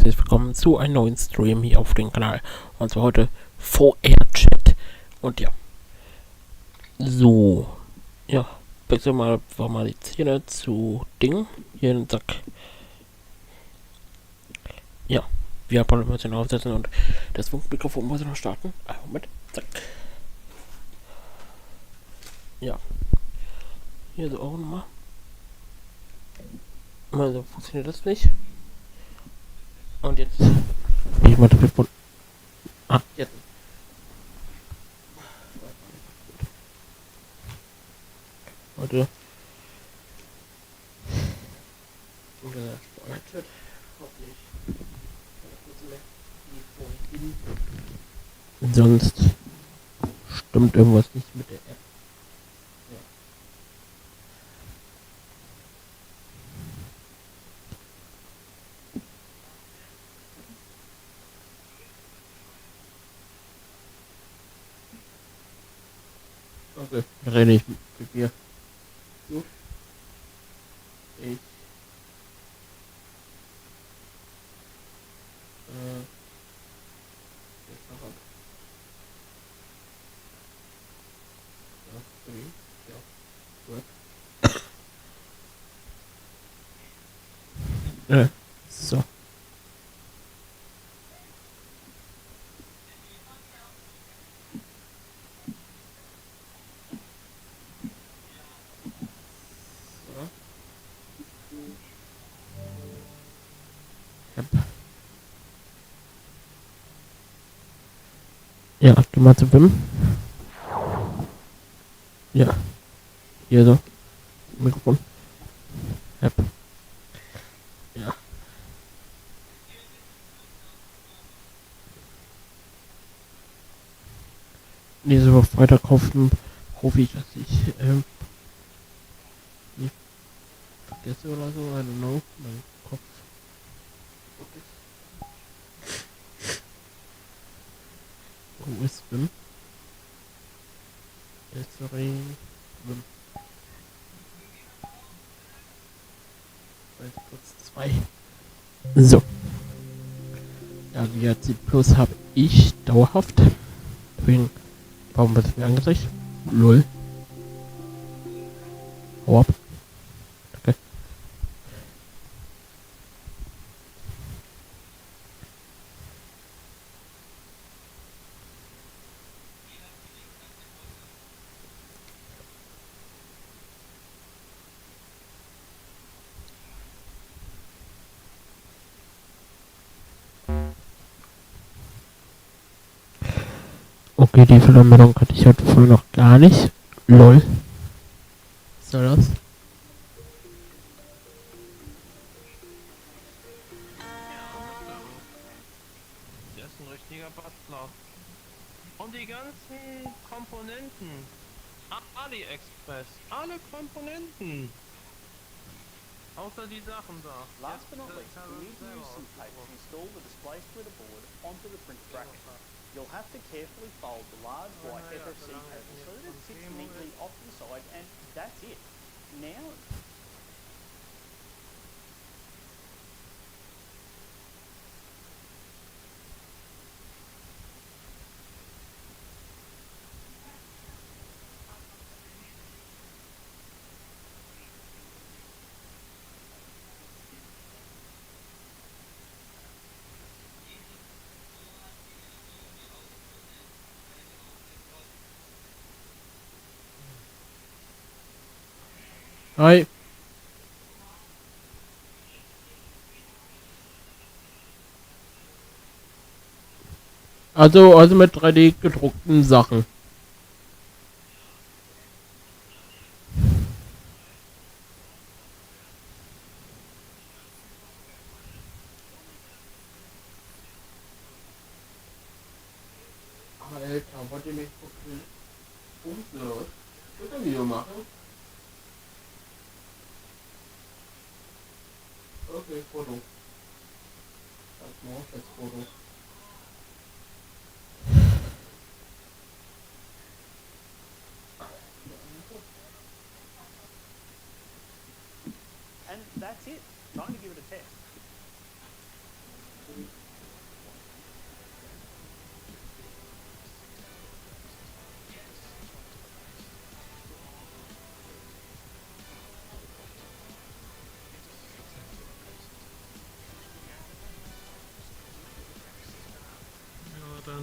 herzlich willkommen zu einem neuen Stream hier auf dem Kanal. Und zwar heute vrchat. Und ja, so, ja, wechseln wir mal die Zähne zu Ding. Hier in den Sack. Ja, wir haben ein bisschen aufsetzen und das Funkmikrofon muss noch starten. Moment, zack. Ja, hier so auch nochmal. Also funktioniert das nicht. Und jetzt. Ich mal Telefon. Ah, jetzt. Warte. Oder vrchat. Hoffentlich. Sonst stimmt irgendwas nicht mit der App. Okay, dann rede ich mit mir. Gut. Ich. Jetzt noch ab. Ja, gut. So. Ja, geh mal zu Wim. Ja, hier so. Mikrofon. App. Ja. Nächste Woche Freitag hoffe ich, dass ich nicht vergesse oder so. I don't know. Mein Kopf. Wo ist Wim? Sorry. Wim. Kurz 2. So. Ja, VRC Plus habe ich dauerhaft. Deswegen, warum wird es mir angezeigt? Lol. Hau ab. Okay. Okay, die Verlängerung hatte ich heute voll noch gar nicht. Lol. Was soll das? Der ist ein richtiger Bastler. Und die ganzen Komponenten. AliExpress. Alle Komponenten. Außer die Sachen da. Last but not least, we need to use some tape to install the display splitter board onto the print bracket. You'll have to carefully fold the large white FFC cable so that it sits neatly off to the side, and that's it. Now, Hi. Also mit 3D gedruckten Sachen. Alter, wollt ihr mich pumpen oder was? Könnt ihr ein Video machen? Okay, Foto. Das mal das Foto. and that's it. Time to give it a test.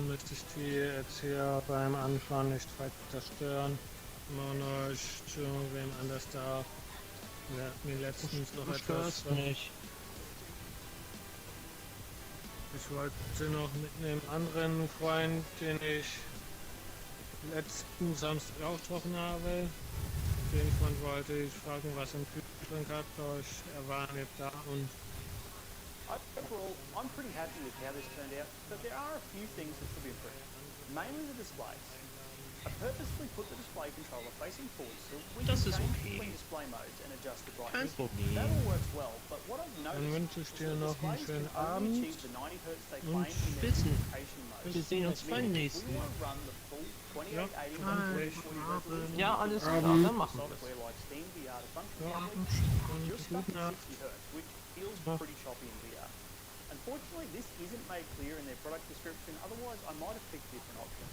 damit ich die jetzt hier beim Anfahren nicht weiter stören. Immer nur zu irgendwem anders da. Wir hatten mir letztens noch Du etwas. störst mich. Ich wollte noch mit einem anderen Freund, den ich letzten Samstag auch getroffen habe, den Freund wollte ich fragen, was er im Kühlschrank hat, aber er war nicht da und Overall, I'm pretty happy with how this turned out, but there are a few things that could be improved. Mainly the displays. I purposely put the display controller facing forward so we can Das ist change okay. between display modes and adjust the Kein brightness. Problem. That all works well, but what I've dann noticed wünsche ich is dir that noch einen displays schönen can only Abend achieve the 90 Hz they und claim in their Wissen. communication mode. Wir sehen uns beim Meaning, if nächsten we Mal. want to run the full Ja, 2880 danke. 140 resolution, Ja, alles klar, Abend. dann machen wir es. software like Steam VR to function Ja, properly, und you're stuck guten at Abend. 60 Hz, which feels Ja. pretty choppy in VR. Unfortunately, this isn't made clear in their product description, otherwise I might have picked a different option.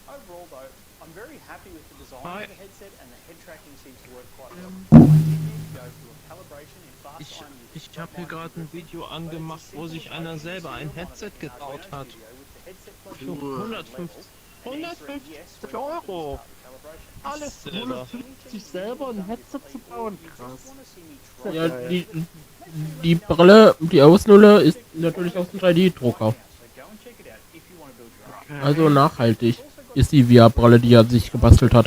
Overall though, I'm very happy with the design Hi. of the headset and the head tracking seems to work quite well. I did need to go through a calibration in fast Ich, iron ich habe hier gerade ein Video angemacht, wo sich einer selber ein Headset gebaut hat. Für 150 Euro. Alles selber. Sich selber ein Headset zu bauen, krass. Ja, die Brille, die Ausnulle ist natürlich aus dem 3D-Drucker. Also nachhaltig ist die VR-Brille, die er sich gebastelt hat.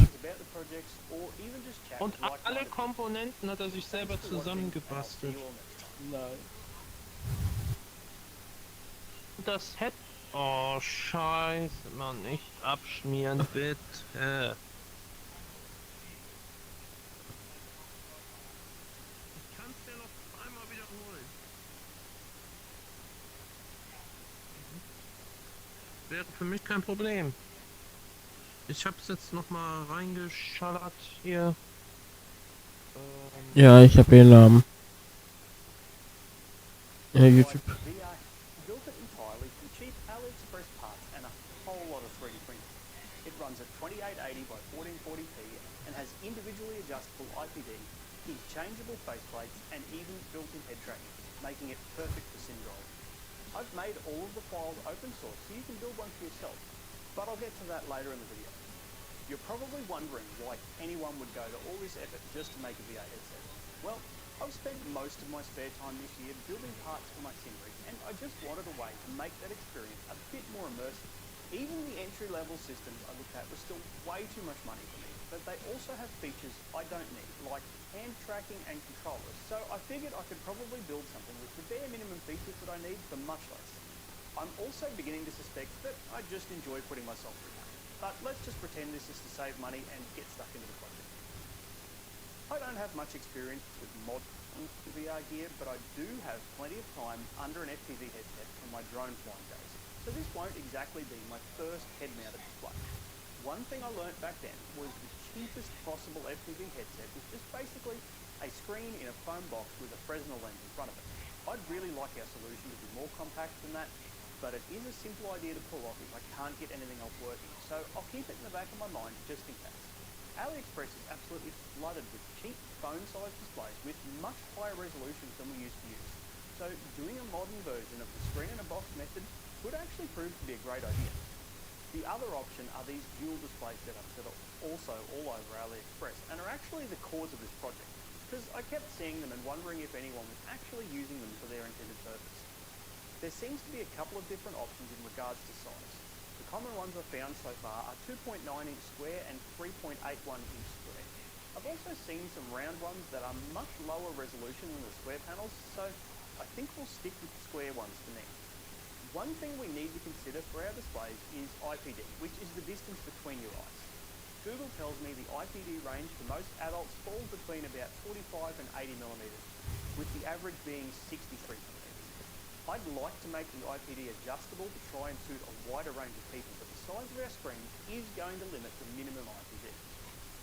Und alle Komponenten hat er sich selber zusammengebastelt. Und das Head... Oh, scheiße, Mann, nicht abschmieren, bitte. Ich kann's ja noch einmal wiederholen. Wäre für mich kein Problem. Ich hab's jetzt noch mal reingeschallert hier. Ja, ich habe den Namen. YouTube. VR built it entirely from cheap AliExpress parts and a whole lot of 3D printing. It runs at 2880 by 1440p and has individually adjustable IPD, interchangeable faceplates and even built-in head tracking, making it perfect for SimDrive. I've made all of the files open source so you can build one for yourself, but I'll get to that later in the video. You're probably wondering why anyone would go to all this effort just to make a VR headset. Well, I've spent most of my spare time this year building parts for my sim rig, and I just wanted a way to make that experience a bit more immersive. Even the entry-level systems I looked at were still way too much money for me, but they also have features I don't need, like hand tracking and controllers, so I figured I could probably build something with the bare minimum features that I need for much less. I'm also beginning to suspect that I just enjoy putting myself through pain, but let's just pretend this is to save money and get stuck into the project. I don't have much experience with modern VR gear, but I do have plenty of time under an FPV headset from my drone flying days, so this won't exactly be my first head-mounted display. One thing I learnt back then was the cheapest possible FPV headset was just basically a screen in a foam box with a Fresnel lens in front of it. I'd really like our solution to be more compact than that, but it is a simple idea to pull off if I can't get anything else working, so I'll keep it in the back of my mind just in case. AliExpress is absolutely flooded with cheap phone-sized displays with much higher resolutions than we used to use. So doing a modern version of the screen-in-a-box method could actually prove to be a great idea. The other option are these dual display setups that are also all over AliExpress and are actually the cause of this project, because I kept seeing them and wondering if anyone was actually using them for their intended purpose. There seems to be a couple of different options in regards to size. The common ones I've found so far are 2.9 inch square and 3.81 inch square. I've also seen some round ones that are much lower resolution than the square panels, so I think we'll stick with the square ones for now. One thing we need to consider for our displays is IPD, which is the distance between your eyes. Google tells me the IPD range for most adults falls between about 45 and 80 millimeters, with the average being 63 millimeters. I'd like to make the IPD adjustable to try and suit a wider range of people, but the size of our screens is going to limit the minimum IPD.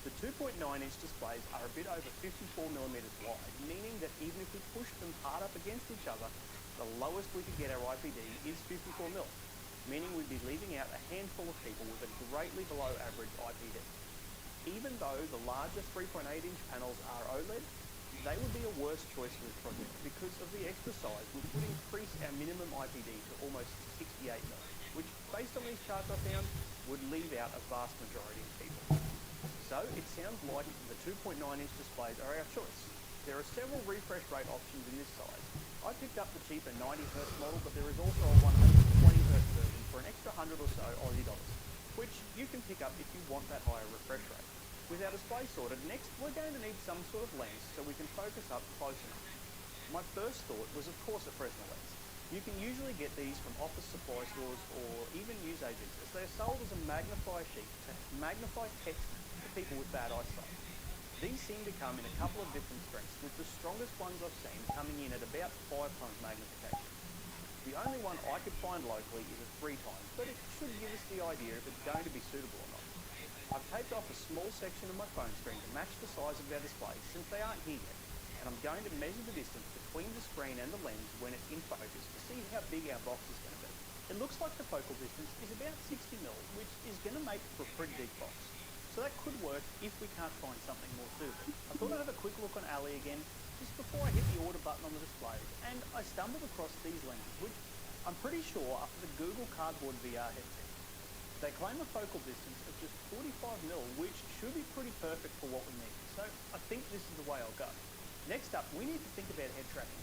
The 2.9 inch displays are a bit over 54 millimeters wide, meaning that even if we push them hard up against each other, the lowest we could get our IPD is 54 mil, meaning we'd be leaving out a handful of people with a greatly below average IPD. Even though the larger 3.8 inch panels are OLED, they would be a worse choice for this project because of the extra size, which would increase our minimum IPD to almost 68 mil. which, based on these charts I found, would leave out a vast majority of people. So it sounds like the 2.9-inch displays are our choice. There are several refresh rate options in this size. I picked up the cheaper 90Hz model, but there is also a 120Hz version for an extra 100 or so Aussie dollars, which you can pick up if you want that higher refresh rate. With our display sorted, next we're going to need some sort of lens so we can focus up close enough. My first thought was of course a Fresnel lens. You can usually get these from office supply stores or even newsagents, as they are sold as a magnifier sheet to magnify text for people with bad eyesight. These seem to come in a couple of different strengths, with the strongest ones I've seen coming in at about 5 times magnification. The only one I could find locally is a 3 times, but it should give us the idea if it's going to be suitable or not. I've taped off a small section of my phone screen to match the size of our display since they aren't here yet, and I'm going to measure the distance between the screen and the lens when it's in focus to see how big our box is going to be. It looks like the focal distance is about 60mm, which is going to make for a pretty big box. So that could work if we can't find something more suitable. I thought I'd have a quick look on Ali again, just before I hit the order button on the displays, and I stumbled across these lenses, which I'm pretty sure are for the Google Cardboard VR headset. They claim a focal distance of just 45mm, which should be pretty perfect for what we need. So I think this is the way I'll go. Next up, we need to think about head tracking.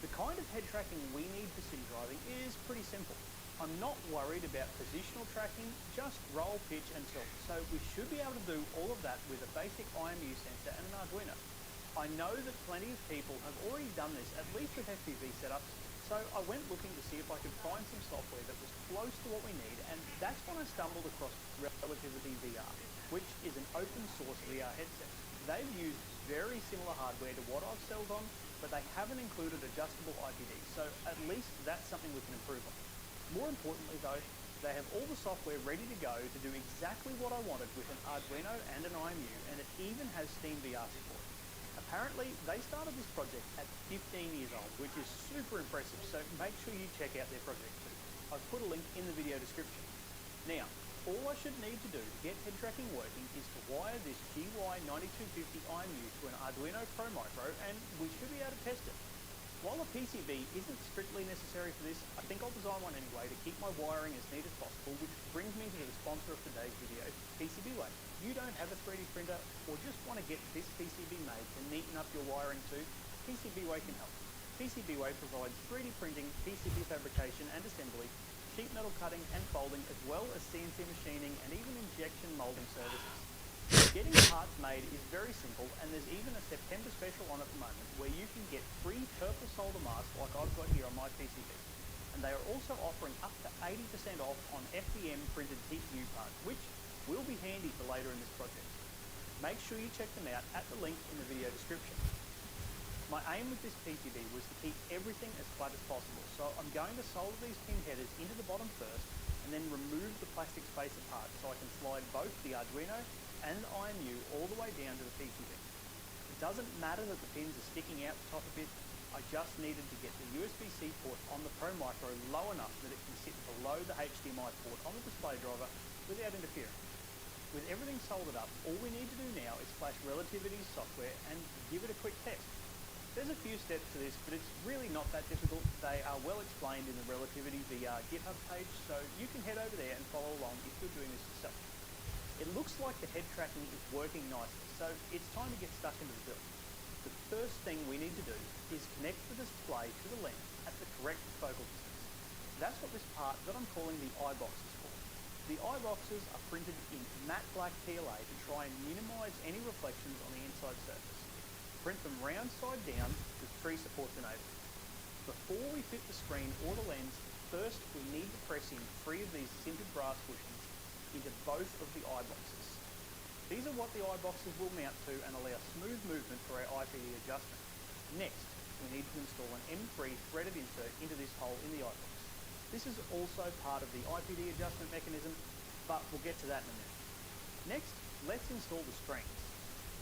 The kind of head tracking we need for city driving is pretty simple. I'm not worried about positional tracking, just roll, pitch and tilt. So we should be able to do all of that with a basic IMU sensor and an Arduino. I know that plenty of people have already done this, at least with FPV setups, so I went looking to see if I could find some software that was close to what we need, and that's when I stumbled across Relativity VR, which is an open source VR headset. They've used very similar hardware to what I've sold on, but they haven't included adjustable IPD, so at least that's something we can improve on. More importantly though, they have all the software ready to go to do exactly what I wanted with an Arduino and an IMU, and it even has Steam VR support. Apparently, they started this project at 15 years old, which is super impressive, so make sure you check out their project too. I've put a link in the video description. Now, all I should need to do to get head tracking working is to wire this GY9250 IMU to an Arduino Pro Micro, and we should be able to test it. While a PCB isn't strictly necessary for this, I think I'll design one anyway to keep my wiring as neat as possible, which brings me to the sponsor of today's video, PCBWay. If you don't have a 3D printer or just want to get this PCB made to neaten up your wiring too, PCBWay can help. PCBWay provides 3D printing, PCB fabrication and assembly, sheet metal cutting and folding, as well as CNC machining and even injection molding services. Getting parts made is very simple, and there's even a September special on at the moment where you can get free purple solder masks like I've got here on my PCB. And they are also offering up to 80% off on FDM printed TPU parts, which will be handy for later in this project. Make sure you check them out at the link in the video description. My aim with this PCB was to keep everything as flat as possible, so I'm going to solder these pin headers into the bottom first, and then remove the plastic spacer part so I can slide both the Arduino and the IMU all the way down to the PCB. It doesn't matter that the pins are sticking out the top a bit, I just needed to get the USB-C port on the Pro Micro low enough that it can sit below the HDMI port on the display driver without interfering. With everything soldered up, all we need to do now is flash Relativity's software and give it a quick test. There's a few steps to this, but it's really not that difficult. They are well explained in the Relativity VR GitHub page, so you can head over there and follow along if you're doing this yourself. It looks like the head tracking is working nicely, so it's time to get stuck into the build. The first thing we need to do is connect the display to the lens at the correct focal distance. That's what this part that I'm calling the eye box is for. The eye boxes are printed in matte black PLA to try and minimise any reflections on the inside surface. Print them round side down with tree supports enabled. Before we fit the screen or the lens, first we need to press in 3 of these sintered brass bushings into both of the eye boxes. These are what the eye boxes will mount to and allow smooth movement for our IPD adjustment. Next, we need to install an M3 threaded insert into this hole in the eye box. This is also part of the IPD adjustment mechanism, but we'll get to that in a minute. Next, let's install the screens.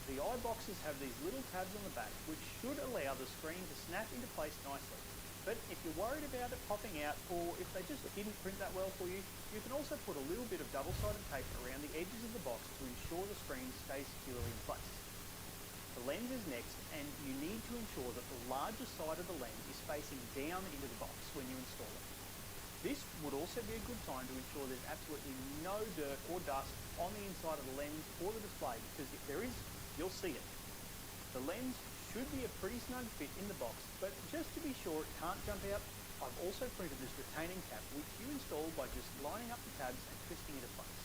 The eye boxes have these little tabs on the back, which should allow the screen to snap into place nicely. But if you're worried about it popping out, or if they just didn't print that well for you, you can also put a little bit of double-sided tape around the edges of the box to ensure the screen stays securely in place. The lens is next, and you need to ensure that the larger side of the lens is facing down into the box when you install it. This would also be a good time to ensure there's absolutely no dirt or dust on the inside of the lens or the display, because if there is, you'll see it. The lens should be a pretty snug fit in the box, but just to be sure it can't jump out, I've also printed this retaining cap, which you install by just lining up the tabs and twisting it in place.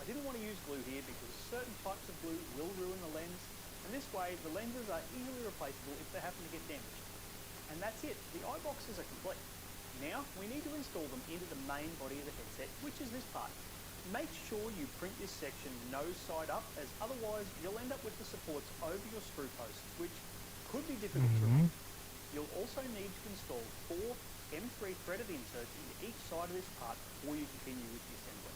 I didn't want to use glue here because certain types of glue will ruin the lens, and this way the lenses are easily replaceable if they happen to get damaged. And that's it, the eye boxes are complete. Now we need to install them into the main body of the headset, which is this part. Make sure you print this section nose side up, as otherwise you'll end up with the supports over your screw posts, which could be difficult to remove. You'll also need to install 4 M3 threaded inserts into each side of this part before you continue with the assembly.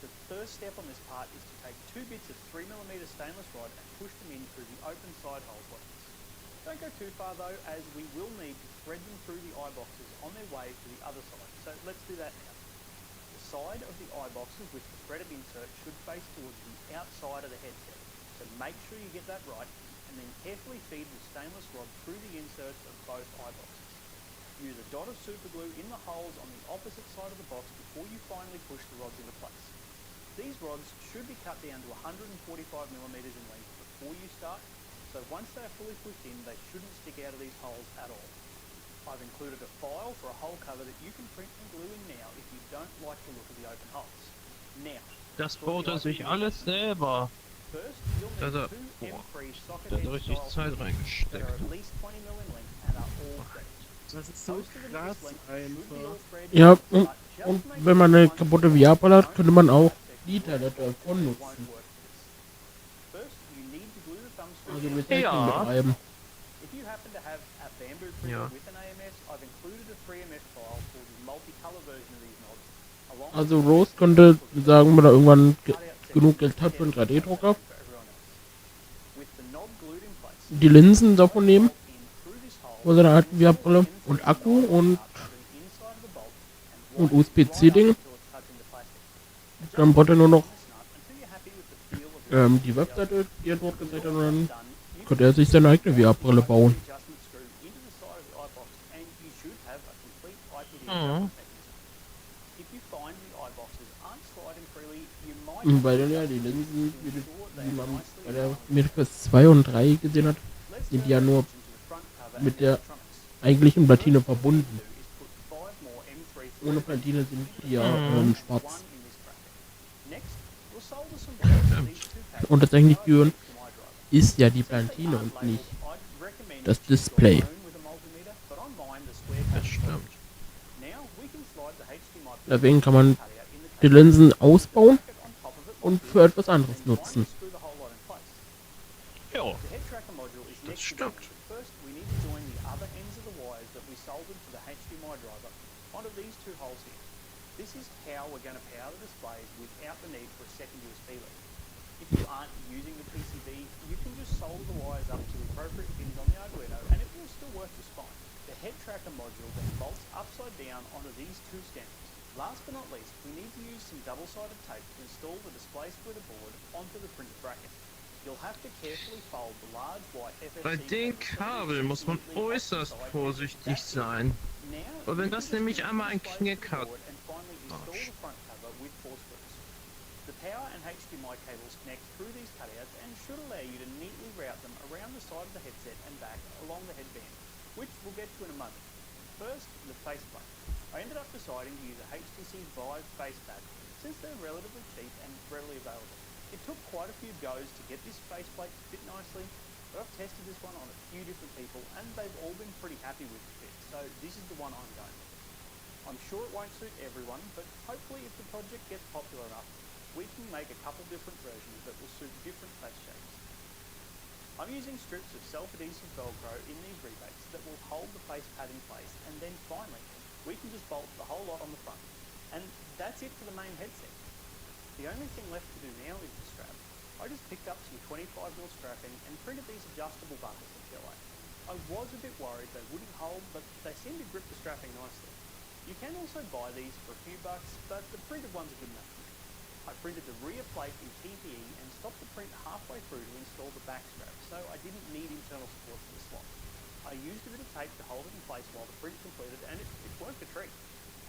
The first step on this part is to take 2 bits of 3mm stainless rod and push them in through the open side holes like this. Don't go too far though, as we will need to thread them through the eye boxes on their way to the other side, so let's do that now. The side of the eye boxes with the threaded insert should face towards the outside of the headset, so make sure you get that right, and then carefully feed the stainless rod through the inserts of both eye boxes. Use a dot of super glue in the holes on the opposite side of the box before you finally push the rods into place. These rods should be cut down to 145mm in length before you start, so once they are fully pushed in, they shouldn't stick out of these holes at all. I've included a file for a hole cover that you can print and glue in now if you don't like the look of the open holes. Now, Das baut er sich alles selber. first you'll Da need hat er, 2 M3 socket da hat head er richtig style Zeit screws that are reingesteckt. at least 20mm in length and are all threaded. Das ist so Most of them krass this length should be all einfach. threaded, Ja, but just und make wenn man sure eine the kaputte ones VR-Brille hat, that könnte man auch don't die Teile davon won't nutzen. work for this. First, you need to glue the thumb screw Also down. mit Technik Ja. betreiben. If you happen to have a bamboo printer Ja. with an AMS, I've included a 3MF file for the multicolor version of these knobs. along with Also the Rose basic könnte examples of sagen, wenn er irgendwann cut out genug sections Geld hat für einen and 3D-Drucker, for everyone else. With the knob glued in place, die Linsen davon nehmen, bolt in through this hole von seiner alten and VR-Brille install the und M3 Akku knob und, part under the inside of the bolt and und wind it right USB-C-Ding. up until it's touching the plastic. Dann braucht er nur noch Adjust the snap until you're happy with the feel of your die Webseite, die er dort gezeigt hat, und dann done. You könnte er sich seine eigene VR-Brille bauen. adjustment screw into the side of the eye box, and you should have a complete IPD Mhm. adjustment mechanism. If you find the eye boxes aren't sliding freely, you might Weil dann ja adjust die the Linsen, to wie, ensure they wie are man nicely bei der aligned. Miracles 2 und 3 gesehen hat, Let's sind turn die ja our nur attention to the front cover mit and der electronics. eigentlichen Platine First, what we verbunden. need to do is put 5 more M3 Ohne threaded Platine sind die ja one schwarz. in this bracket. Next, we'll solder some bolts to these two pads Und das eigentliche to Gehirn my driver. ist ja die Since they Platine aren't und nicht labeled, I'd recommend das you choose Display. your own with a multimeter, but on mine the square Das cut stimmt. Now we can slide the HDMI Deswegen kann man cutout in the die cable, Linsen ausbauen bracket on top of it und like für this, etwas anderes and finally nutzen. screw the whole lot in place. Ja, The head tracker module is next to stimmt. the end. First, we need to join the other ends of the wires that we soldered to the HDMI driver onto these two holes here. This is how we're going to power the displays without the need for a second USB lead. If you aren't using the PCB, you can just solder the wires up to the appropriate pins on the Arduino and it will still work just fine. The head tracker module then bolts upside down onto these two stems. Last but not least, we need to use some double-sided tape to install the display splitter board onto the printed bracket. You'll have to carefully fold the large white FFC bei den Kabel muss man äußerst vorsichtig sein. Weil wenn das nämlich einmal einen Knick hat. The power and HDMI cables connect through these cutouts and should allow you to neatly route them around the side of the headset and back along the headband, which we'll get to in a moment. First, the faceplate. I ended up deciding to use a HTC Vive facepad since they're relatively cheap and readily available. It took quite a few goes to get this faceplate to fit nicely, but I've tested this one on a few different people and they've all been pretty happy with the fit, so this is the one I'm going with. I'm sure it won't suit everyone, but hopefully if the project gets popular enough, we can make a couple different versions that will suit different face shapes. I'm using strips of self-adhesive Velcro in these rebates that will hold the face pad in place, and then finally, we can just bolt the whole lot on the front. And that's it for the main headset. The only thing left to do now is the strap. I just picked up some 25mm strapping and printed these adjustable buckles at TLA. I was a bit worried they wouldn't hold, but they seem to grip the strapping nicely. You can also buy these for a few bucks, but the printed ones are good enough for me. I printed the rear plate in TPE and stopped the print halfway through to install the back strap, so I didn't need internal support for the slot. I used a bit of tape to hold it in place while the print completed, and it worked a treat.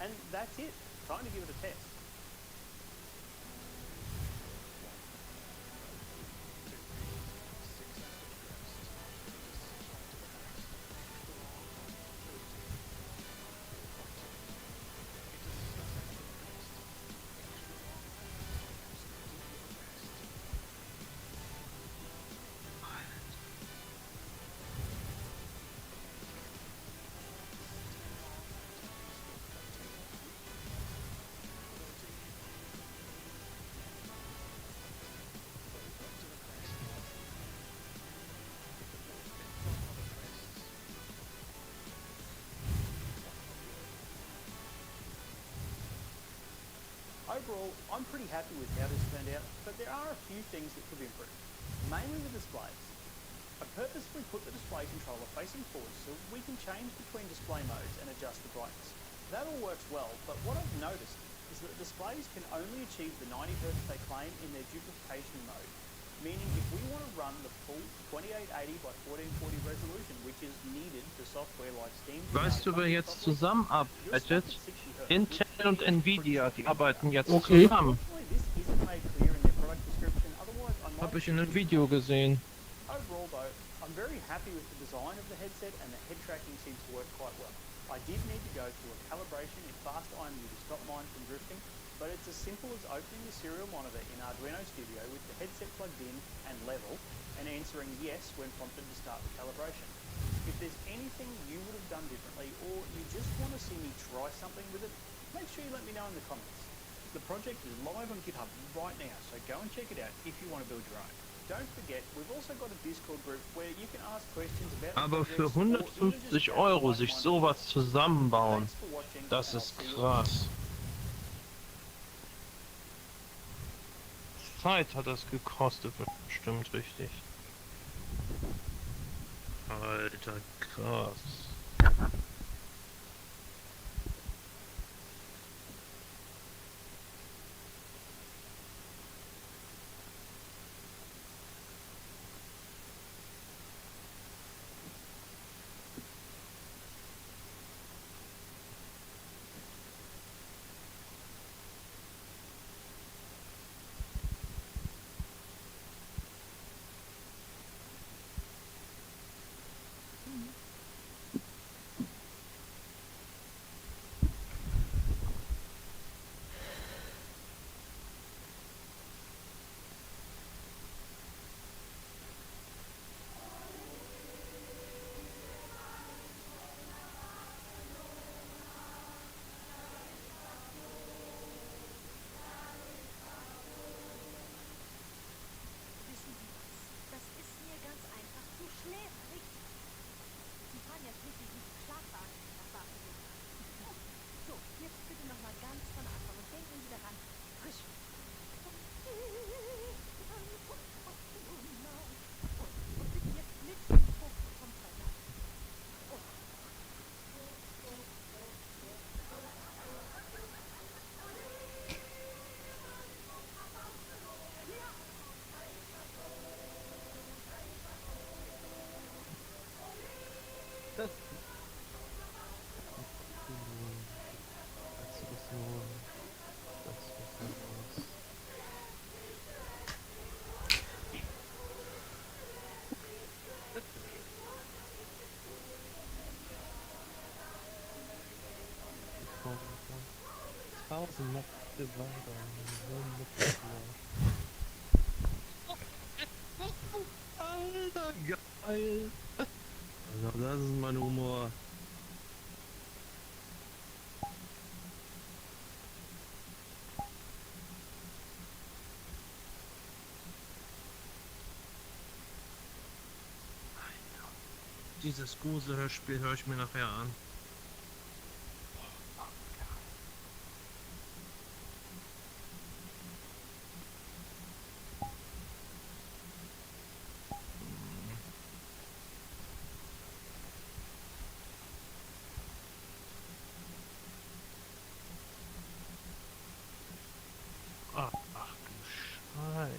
And that's it. Time to give it a test. Overall, I'm pretty happy with how this turned out, but there are a few things that could be improved, mainly the displays. I purposefully put the display controller facing forward so we can change between display modes and adjust the brightness. That all works well, but what I've noticed is that displays can only achieve the 90Hz they claim in their duplication mode, meaning if we want to run the full 2880 by 1440 resolution, which is needed for software like Steam. Weißt du, wer jetzt zusammenarbeitet? Intel und Nvidia, die arbeiten jetzt Okay. zusammen. Habe ich in einem Video gesehen. Overall though, I'm very happy with the design of the headset and the head tracking seems to work quite well. I did need to go through a calibration in fast IMU to stop mine from drifting, but it's as simple as opening the serial monitor in Arduino Studio with the headset plugged in and level, and answering yes when prompted to start the calibration. If there's anything you would have done differently, or you just want to see me try something with it, make sure you let me know in the comments. The project is live on GitHub right now, so go and check it out if you want to build your own. Don't forget, we've also got a Discord group where you can ask questions about the Aber für projects, or even just 150 Euro chat sich with sowas zusammenbauen, Thanks for watching, das and I'll ist see you krass. Zeit hat das gekostet, bestimmt richtig. Alter, krass. Wissen Sie was? Das ist mir ganz einfach zu schläfrig. Sie fahren ja schließlich nicht Schlafwagen nach Barcelona. So, jetzt bitte nochmal ganz von Anfang und denken Sie daran, frisch. Und bitte jetzt mit dem Fokus vom Verlauf. Das Tausend Nächte Alter, geil! Also das ist mein Humor. Alter. Dieses Gruselhörspiel höre ich mir nachher an. Ach du Scheiße.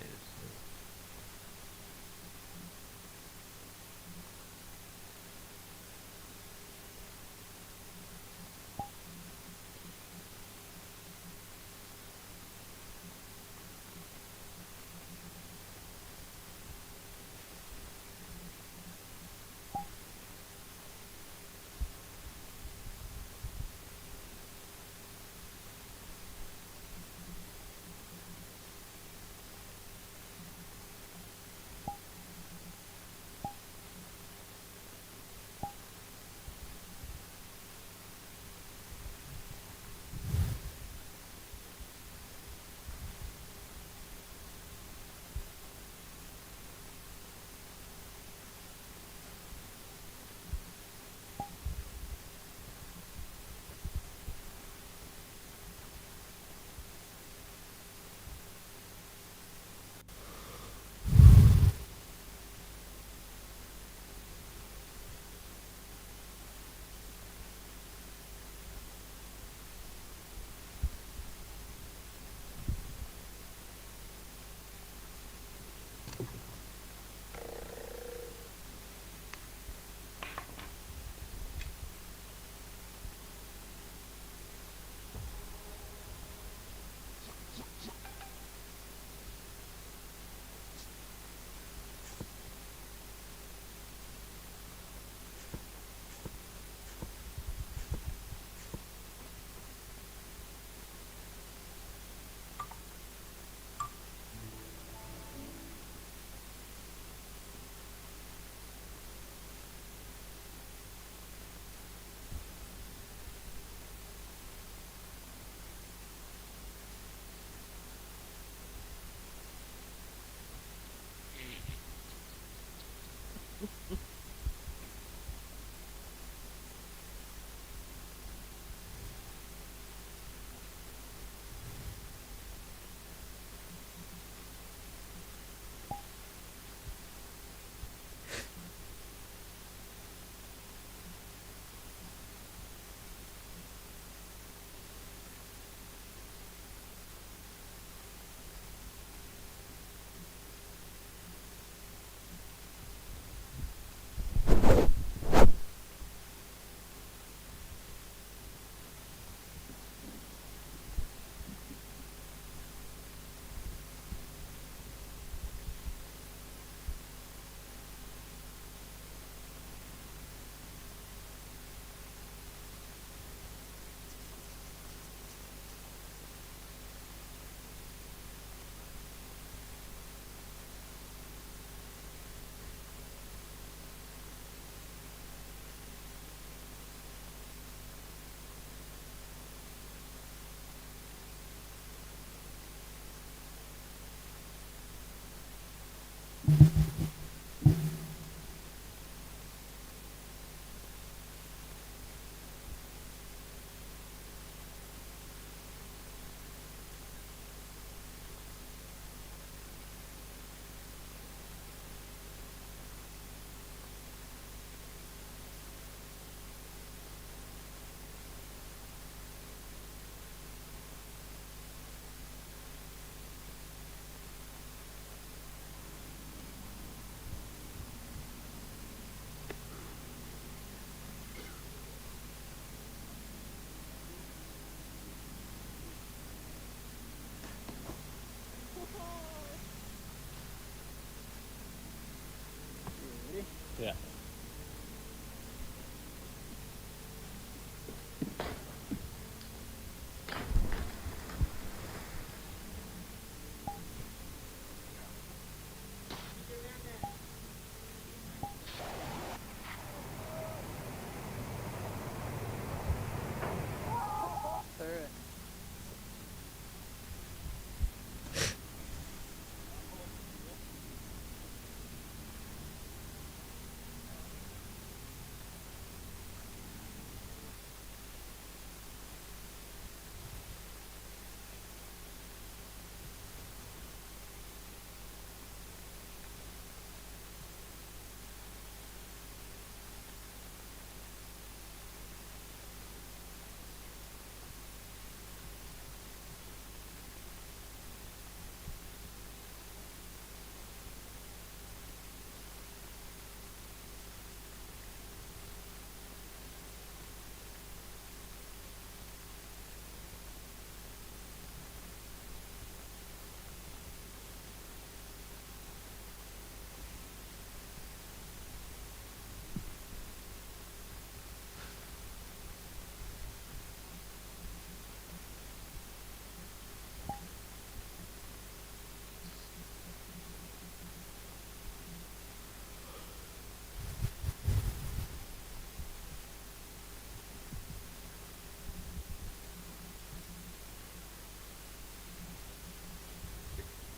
Ja.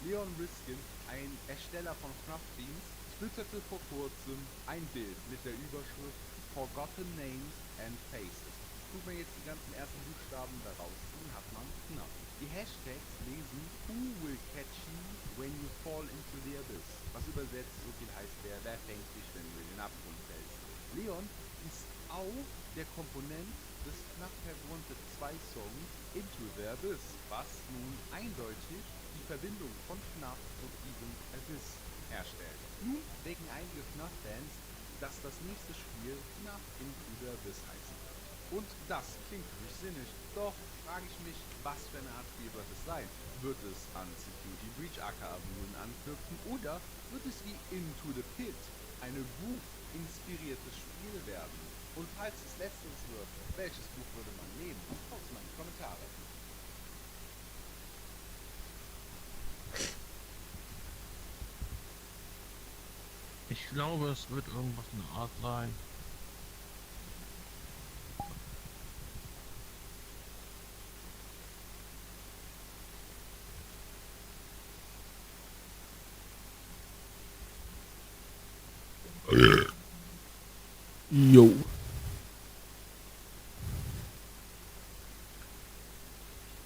Leon Riskin, ein Ersteller von Knappbeans, twitterte vor kurzem ein Bild mit der Überschrift Forgotten Names and Faces. Tut man jetzt die ganzen ersten Buchstaben daraus ziehen, hat man Knapp. Die Hashtags lesen Who will catch you when you fall into the abyss? Was übersetzt so viel heißt, wer fängt dich, wenn du in den Abgrund fällst. Leon ist auch der Komponent des Knapp Have Wanted 2 Songs Into the Abyss, was nun eindeutig die Verbindung von Knapp und diesem Abyss herstellt. Nun denken einige Knapp-Fans, dass das nächste Spiel Knapp Into the Abyss heißen wird. Und das klingt für mich sinnig, doch frage ich mich, was für eine Art Spiel wird es sein? Wird es an Security Breach aka Rulen anknüpfen oder wird es wie Into the Pit eine Buch-inspiriertes Spiel werden? Und falls es letzteres wird, welches Buch würde man nehmen? Schreibt es mal in die Kommentare. Ich glaube, es wird irgendwas in der Art sein. Jo.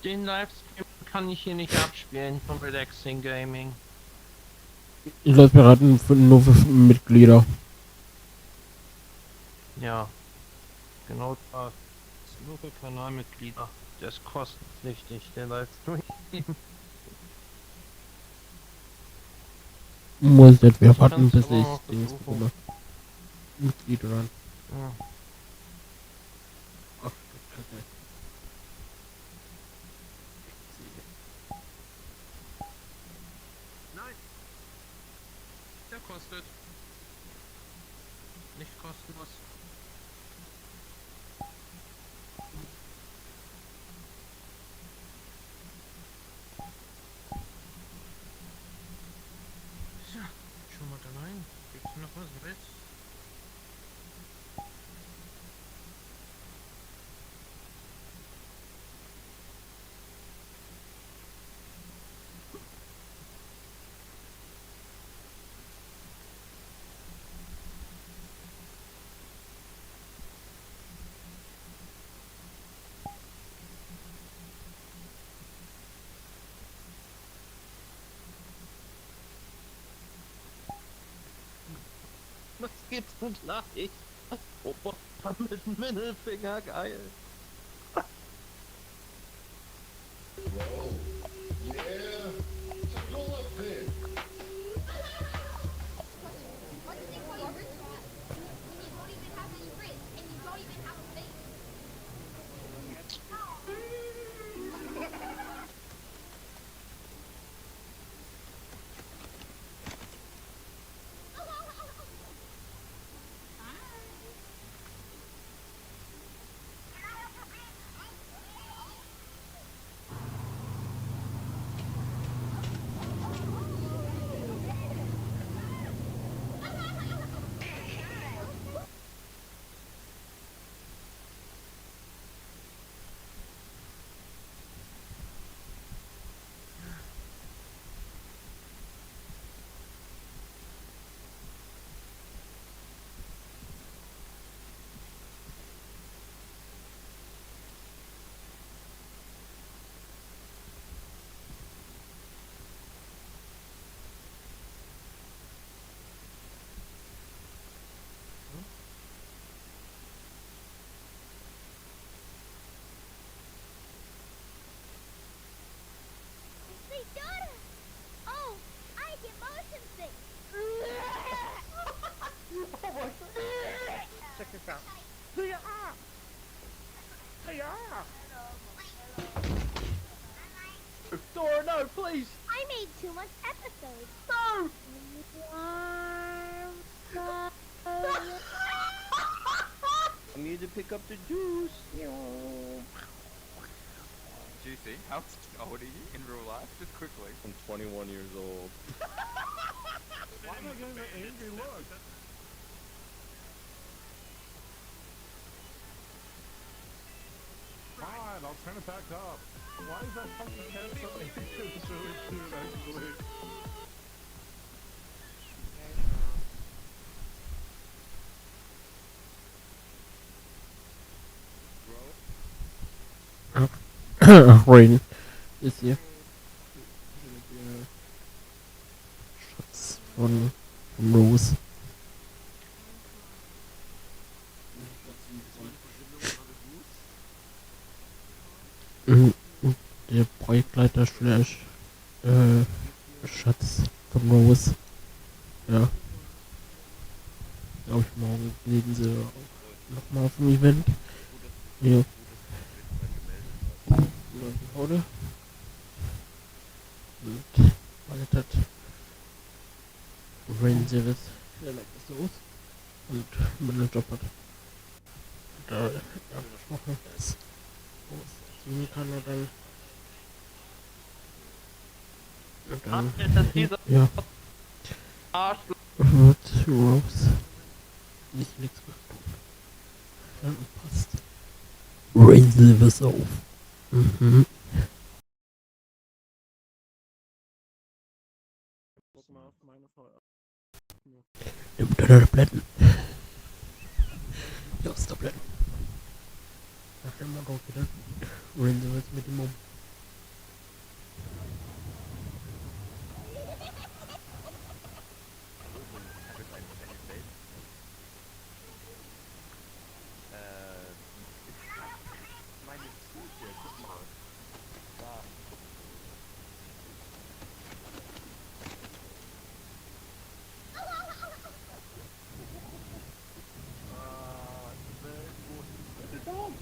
Den Livestream kann ich hier nicht abspielen von Relaxing Gaming. Ich lasse mir raten, nur für Mitglieder. Ja, genau das. Ist nur für Kanalmitglieder. Der ist kostenpflichtig, der Livestream. Muss jetzt wieder Ich warten, kann's bis aber ich noch Dings versuchen. bekomme. Mitglied ran. Ja. Ach, Kacke. Nein! Der kostet. Nicht kostenlos. Tja, schon mal da rein. Gibt's noch was Neues? Was gibt's denn gleich? Roboter mit dem Mittelfinger, geil. Oh, I get motion sick. Check this out. Door, no, please. I made too much episodes. No. I'm here to pick up the juice. Juicy, how old are you in real life? Just quickly. I'm 21 years old. Why am I getting that angry look? Fine, I'll turn it back up. Why is that fucking head so angry? It's really cute, actually. Rain ist hier. Schatz von Rose. Der Projektleiter Slash Schatz von Rose. Ja. Glaube ich, morgen sehen sie nochmal auf dem Event. Ja. Oder? Und bald hat Rain Service der so und meinen Job hat da abgesprochen, dass ich ziehen kann und dann ja, wird Rose nicht nichts mehr tun. Dann passt. Rain Service auf. Mhm. Guck mal auf meine Frau. Du tabletten. Ja, tabletten. Ach, immer drauf wieder. Wohin sind wir jetzt mit dem um? Ich habe jetzt eine Welt. Ist meine Psyche, guck mal. Da. Die Welt, wo ist nur um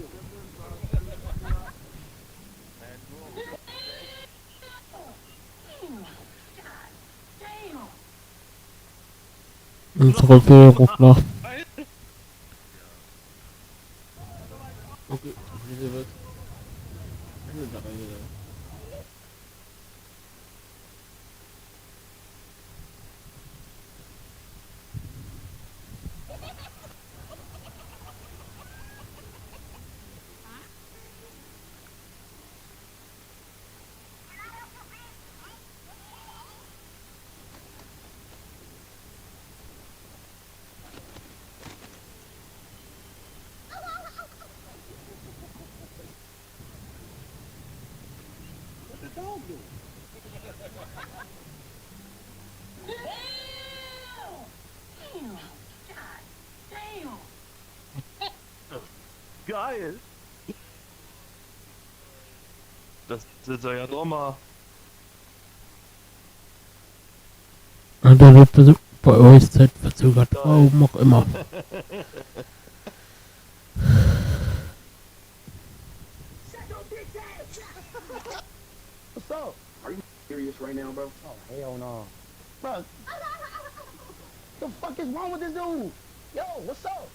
Unsere Fee ruft nach. Okay, diese wird. Eine Sache hier. Geil! Das ist ja nochmal. Und der wird bei euch zeitverzögert. Warum auch immer. What's up? Are you serious right now, bro? Oh, hell no. Bro, the fuck is wrong with this dude? Yo, what's up?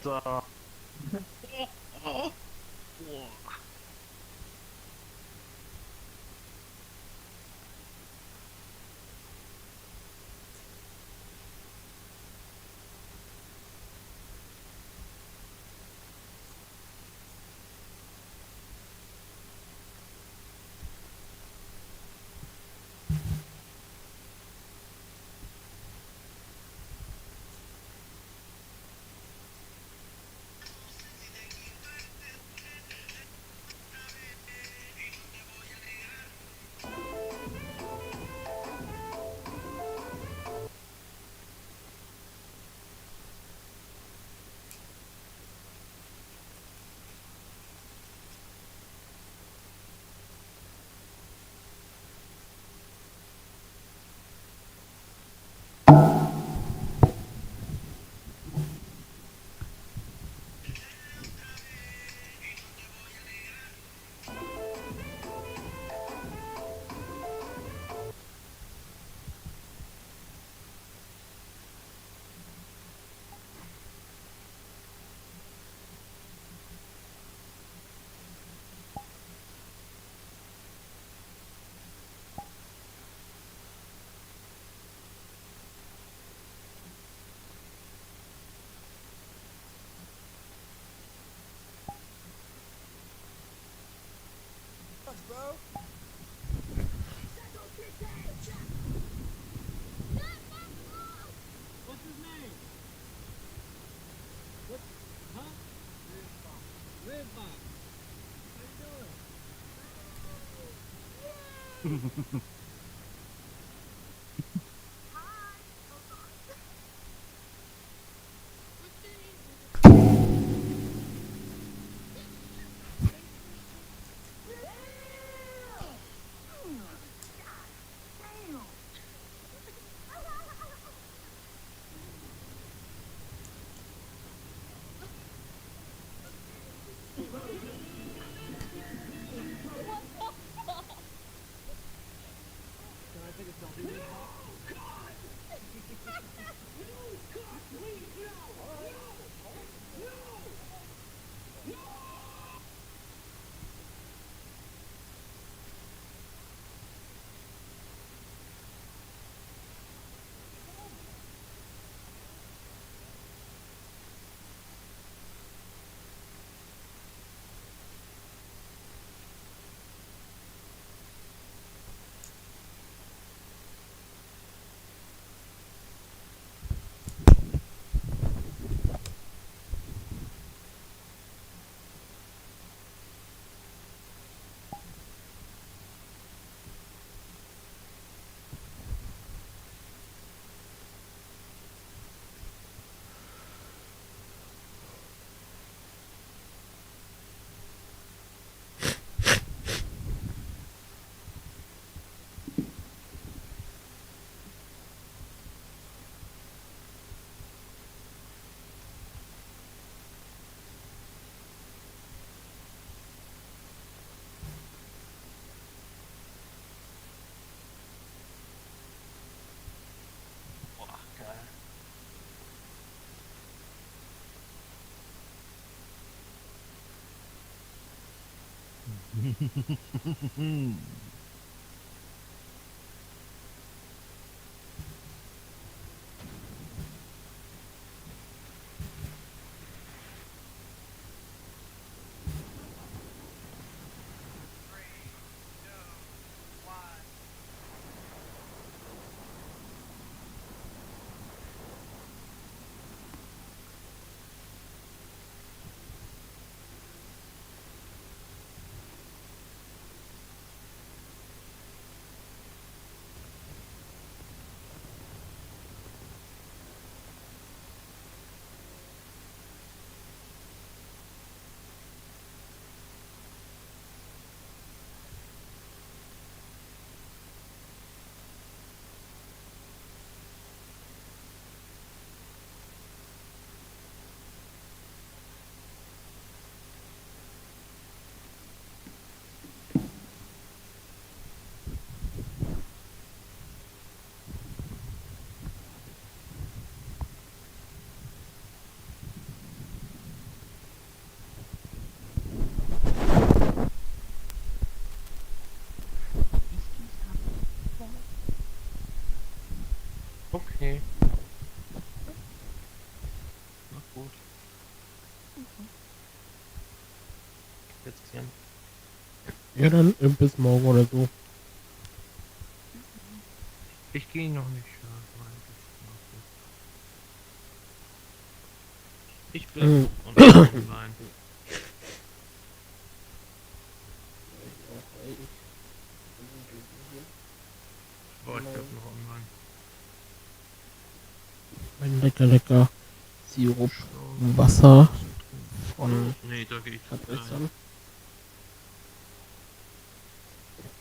Alter. Boah, geil. Okay. Na gut. Jetzt Jan. Ja, dann bis morgen oder so. Ich gehe noch nicht schlafen. Ich bleib Mhm. noch online. Boah, ich bleib noch online. Ein lecker Sirup, Wasser von Nee, da gehe ich nicht rein. Kapseln.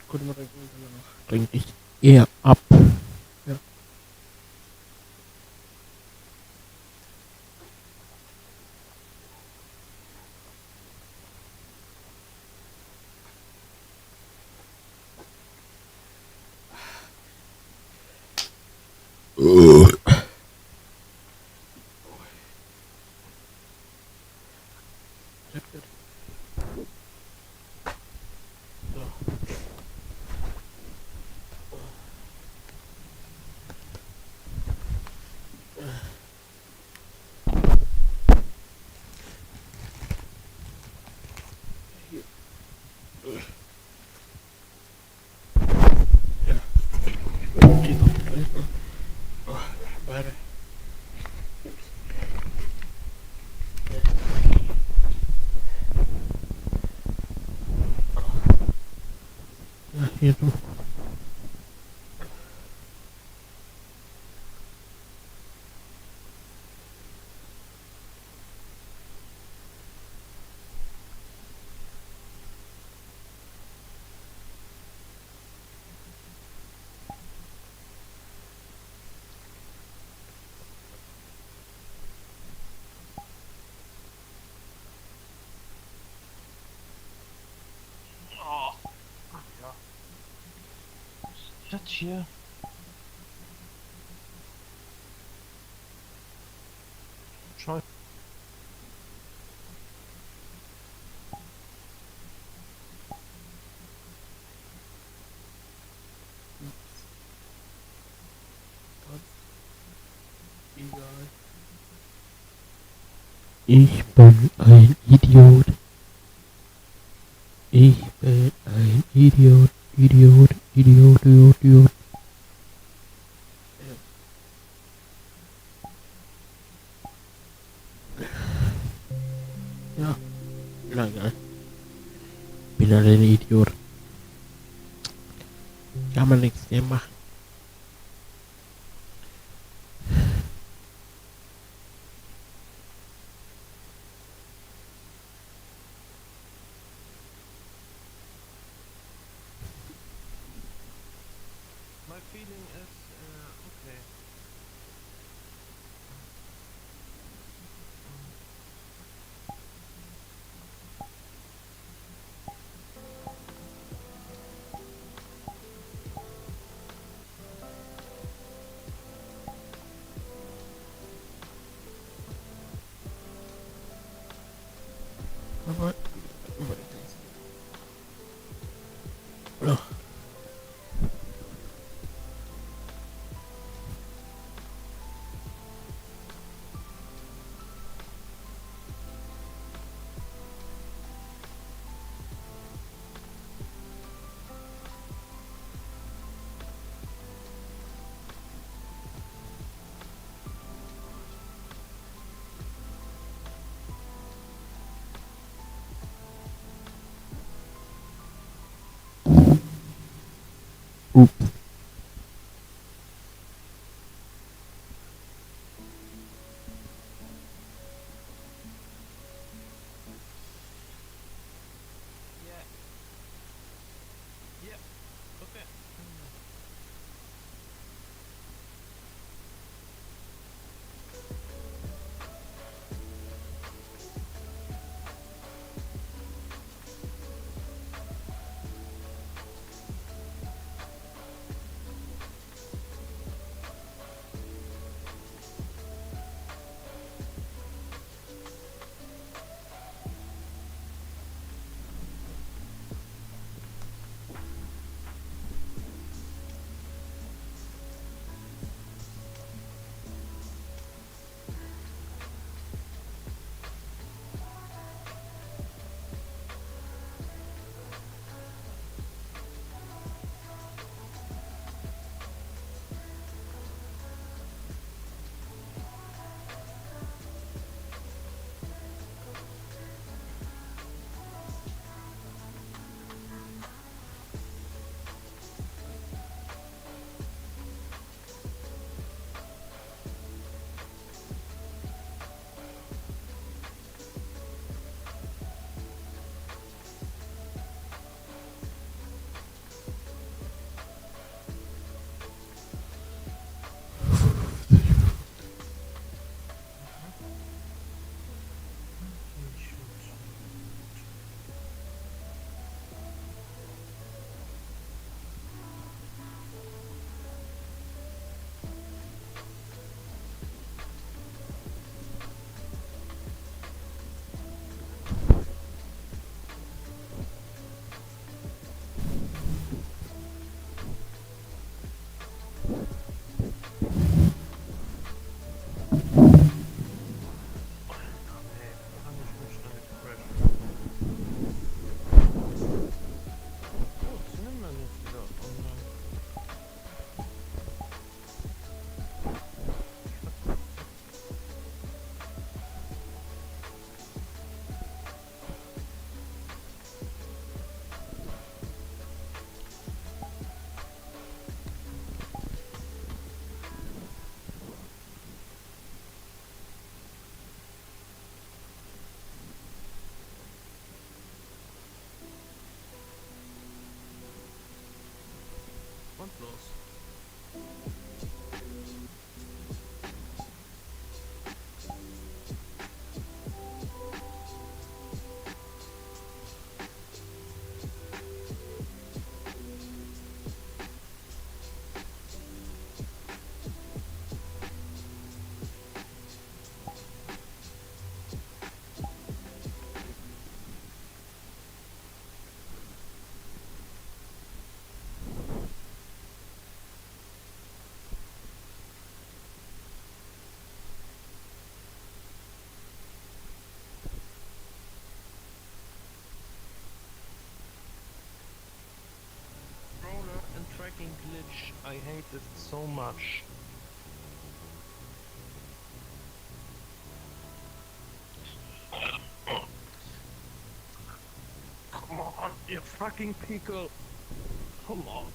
Gut, mal trinken, danach trinke ich eher ab. Ja. Warte. Ja, hier du. Das hier. Scheiße. Egal. Ich bin ein Idiot. Ich bin ein Idiot, Idiot, Idiot, Idiot, Idiot. Ja, na egal. Bin halt ein Idiot. Kann man nichts mehr machen. My feeling is, okay. Aber. Ja. Ups. Yeah. Yeah. Okay. fucking glitch. I hate it so much. Come on, you fucking pickle. Come on.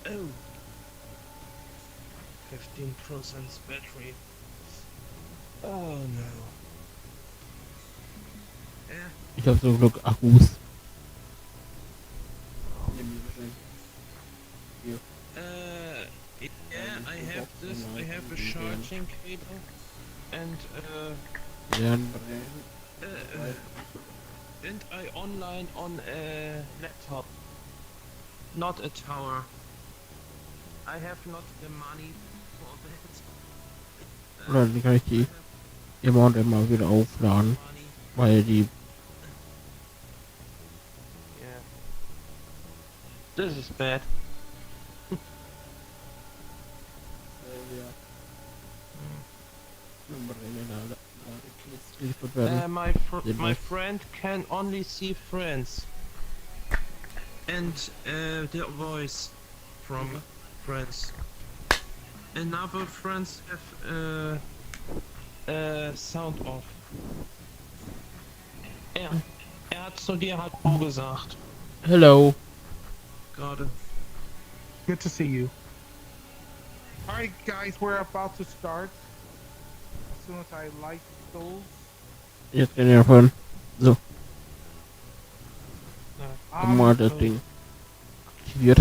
Oh. 15% battery. Oh no. Yeah. Ich habe zum Glück Akkus. Yeah, I have this. I have a charging cable and and I online on a laptop, not a tower. I have not the money for that. Oder die kann ich die immer und immer wieder aufladen, Money. weil die Yeah. This is bad. My friend can only see friends and their voice from friends. Another friends have sound off. Er hat zu dir halt auch gesagt. Hello. Gerade. Good to see you. Alright guys, we're about to start. As soon as I light those. Jetzt kann ich davon. So, haben wir das Ding aktiviert.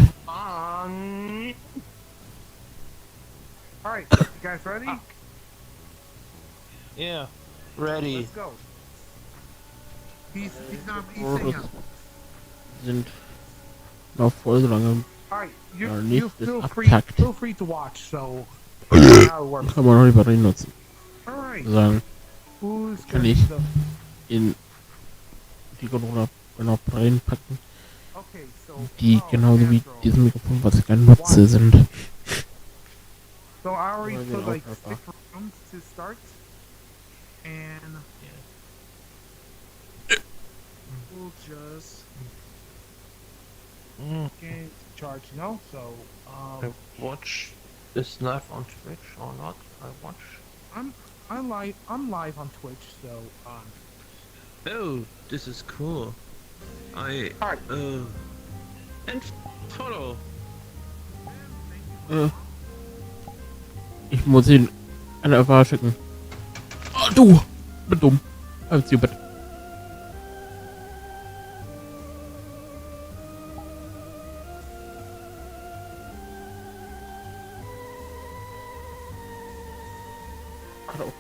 Alright, you guys ready? Yeah, ready. Let's go. He's Oh, saying das sind noch voll so lange. Alright, Ja, you nächstes feel free to watch, so how it works. Kann man noch die Batterien nutzen. Alright. Sagen, Who's kann gonna ich the in die Corona genau reinpacken, Okay, so die genauso wie dieses Mikrofon, was ich gerne nutze, sind. So I already Well, put yeah, like okay. 6 rounds to start, and we'll just get charged, you know. So I watch this live on Twitch or not? I watch. I'm live on Twitch, so Oh, this is cool. I and follow. Ich muss ihn an der FH schicken. Oh, du! Bin dumm. I'm stupid. Hallo.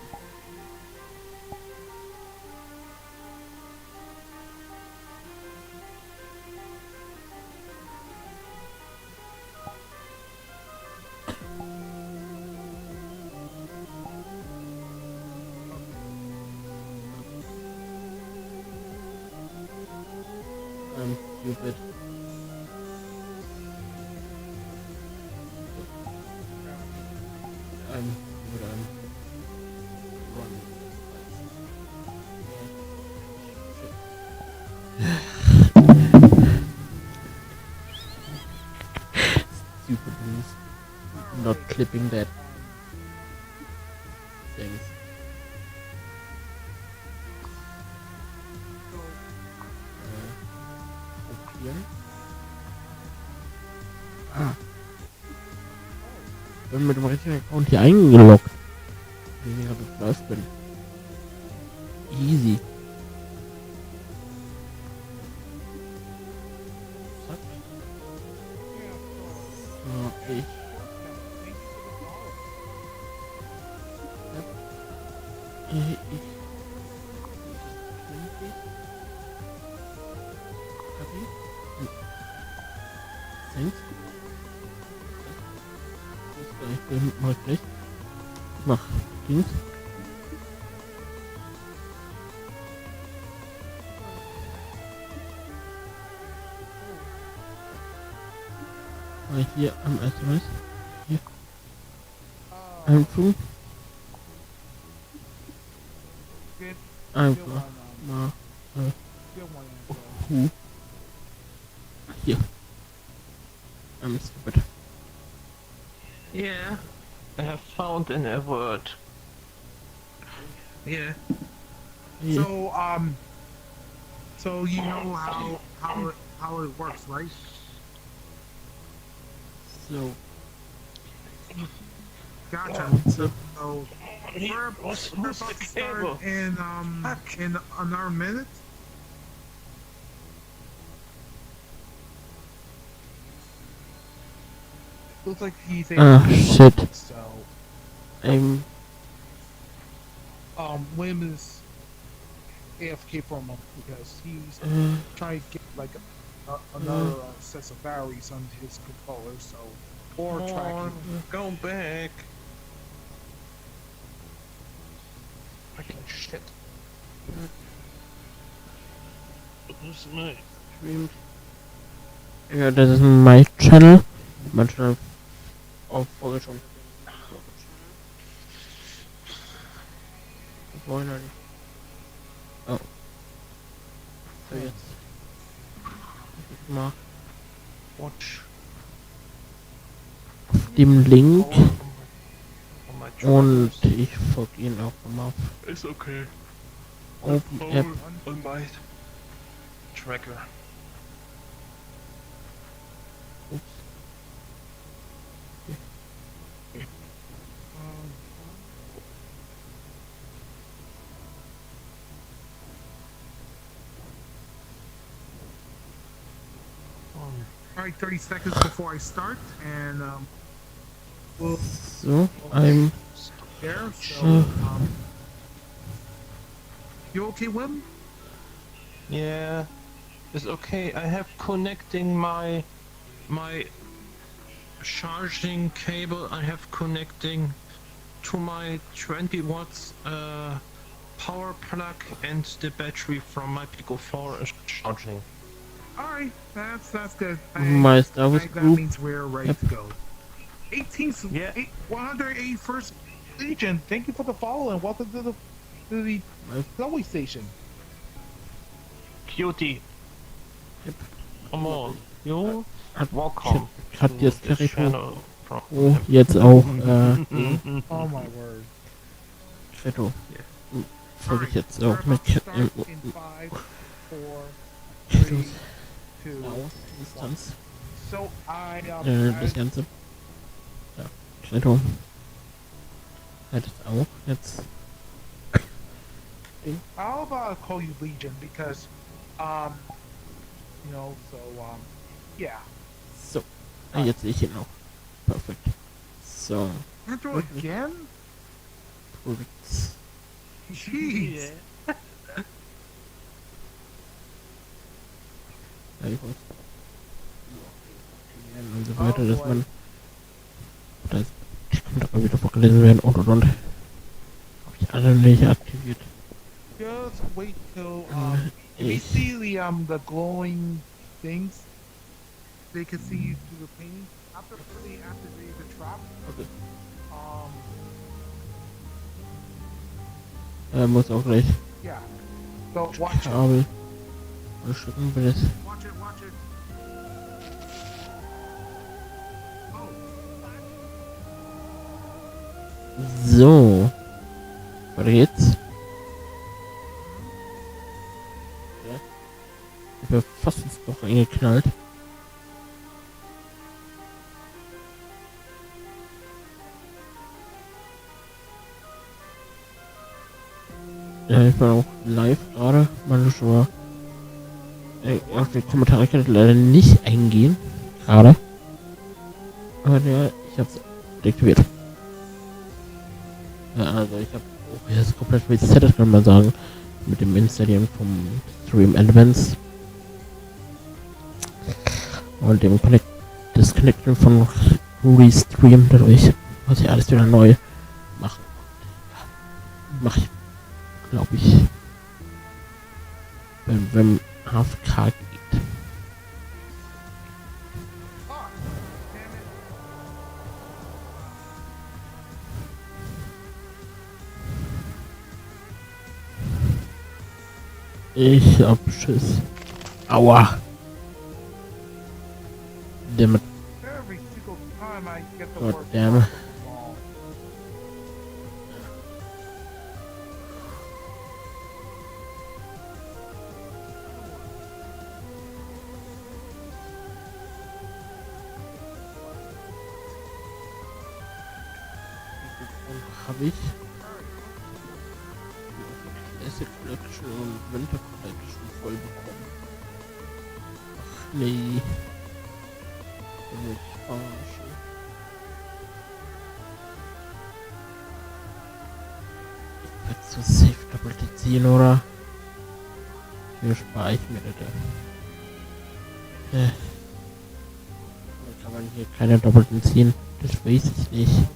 I'm stupid. I'm stupid. I'm running. Stupid news. Not clipping that. Thanks. Kopieren. Ah. Ich bin mit dem richtigen Account hier eingeloggt. Wie ich gerade drauf bin. Easy. Zack. So, ich. Ich. Thanks. Mach ich gleich. Mach Dings. Mal hier am SMS. Hier. Einfügen. good. Einfach mal Still one answer. Who? Here. I'm stupid. Yeah, I have found in a word. Yeah. Yeah. So you know how it works, right? So, Gotcha. so So we're about Who's to the start cable? in Fuck. another minute. Looks like he's able to shit. so I'm Wim is AFK for a moment because he's trying to get like another set of batteries on his controller, so or Come tracking. on, go back. Fucking shit. Who's my streamed. Ja, das ist my channel. Mein Channel auf Folge schon. Wollen wir nicht. Oh. So jetzt. Ich mal watch? auf dem Link Oh my und troubles. ich folge ihn auch mal auf It's okay. Open App. On my tracker. Ups. All right, 30 seconds before I start, and we'll So, I'm there. So, you okay, Wim? Yeah, it's okay. I have connecting my charging cable. I have connecting to my 20 watts power plug, and the battery from my Pico 4 is charging. All right, that's good. My Star Wars that group. means we're ready Yep. to go. 18th, Yeah. 181st Legion. Thank you for the follow and welcome to the Zoe station. Cutie. Yep. Come on, you Hat, welcome. hat to jetzt this Territo channel from jetzt auch Oh my word. Territo. Yeah. Folge ich jetzt we're auch mit about to start in 5, 4, 3, 2. Distanz. So I Das Ganze. Ja, Territo. Hat es auch jetzt. How about I call you Legion because you know, so yeah. So. Jetzt sehe ich ihn auch. Perfekt. So. Intro again? Perfekt. Jeez. Ja, ich weiß. Und so weiter, dass man. Das kann doch mal wieder vorgelesen werden und. Hab ich alle nicht aktiviert. Just wait till if you see the glowing things, they can see you through the painting. After they activate the trap, Okay. Muss auch gleich yeah. So watch it. Kabel frühstücken, wenn es. Watch it, watch it. So. Warte jetzt. Ja. Ich bin fast ins Loch eingeknallt. Ja, ich bin auch live gerade. Meine Schuhe. Auf die Kommentare kann ich leider nicht eingehen. Gerade. Aber ja, ich hab's deaktiviert. Ja, also ich hab OBS komplett resettet, kann man sagen. Mit dem Installieren vom Stream Elements. Und dem Disconnecten von Restream dadurch. Muss ich alles wieder neu machen. Mach ich, glaube ich. Wenn AFK geht. Ich hab Schiss. Aua. Dammit. Every single time I get the God word damn. fuck wrong. Hab ich. Acid Collection und Winter Collection voll bekommen. Ach nee. Will mich verarschen. Ich werd zu safe doppelte ziehen, oder? Hier spare ich mir das. Dann kann man hier keine doppelten ziehen. Das weiß ich nicht.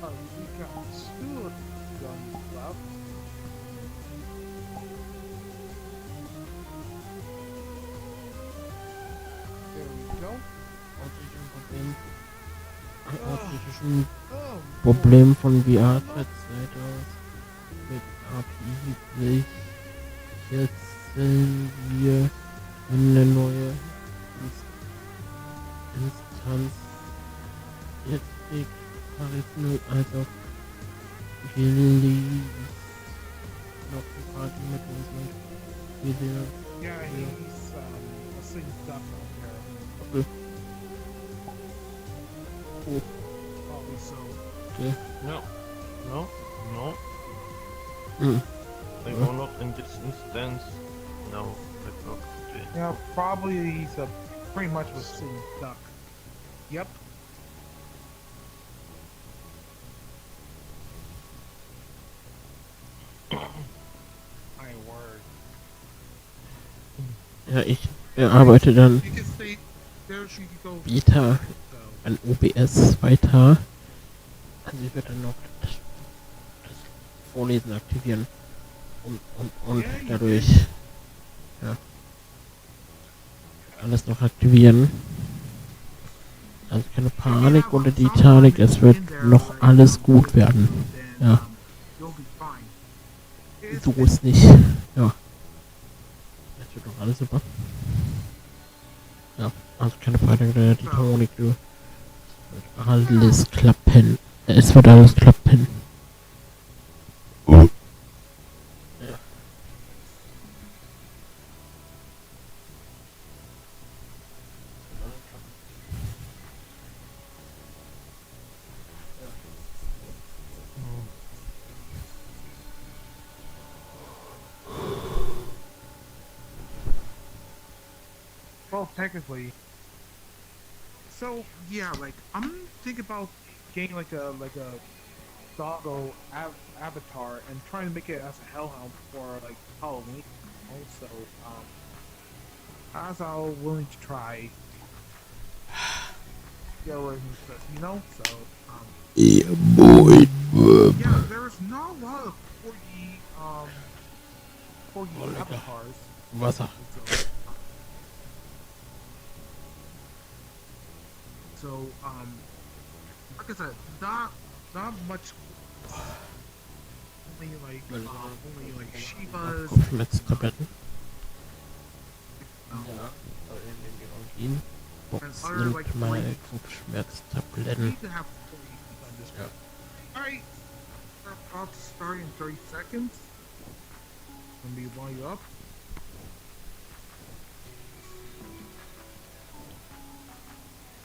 Oh, we got two guns left. There we go. Authentischen Oh, Problem von VR-Chat-Seite aus. Mit API üblich. Jetzt sind wir in eine neue Instanz. Jetzt kriegt Charisma also Gilly noch ein paar mit uns mit Video. yeah, he's a sing duck on there. Okay. Oh, Probably so. okay. No. No. No. Hm. They were not in this instance. No, that worked today. Yeah, probably he's a pretty much a sing duck. Yep. My word. Ja, ich arbeite dann You can stay there. She can go. Beta So. an OBS weiter. Also ich werde dann noch das Vorlesen aktivieren und dadurch ja, alles noch aktivieren. Also keine Panik oder die Titanic, es wird noch alles gut werden. Ja, so ist nicht. Ja, es wird doch alles super. Ja, also keine Panik oder die Titanic, du. Wird alles klappen. Es wird alles klappen. Well, technically. So yeah, like I'm thinking about getting like a doggo avatar and trying to make it as a hellhound for like Halloween. Also, as I was willing to try. Yeah, you know. So Yeah, boy. yeah, there's not a lot of corgi avatars. Wasser. So, like I said, not much. Only like Shivas. Kopfschmerztabletten. Ja, in Box And other, like, nimmt mal You Kopfschmerztabletten. need to have on this one. Alright, we're about to start in 30 seconds. Let me line you up.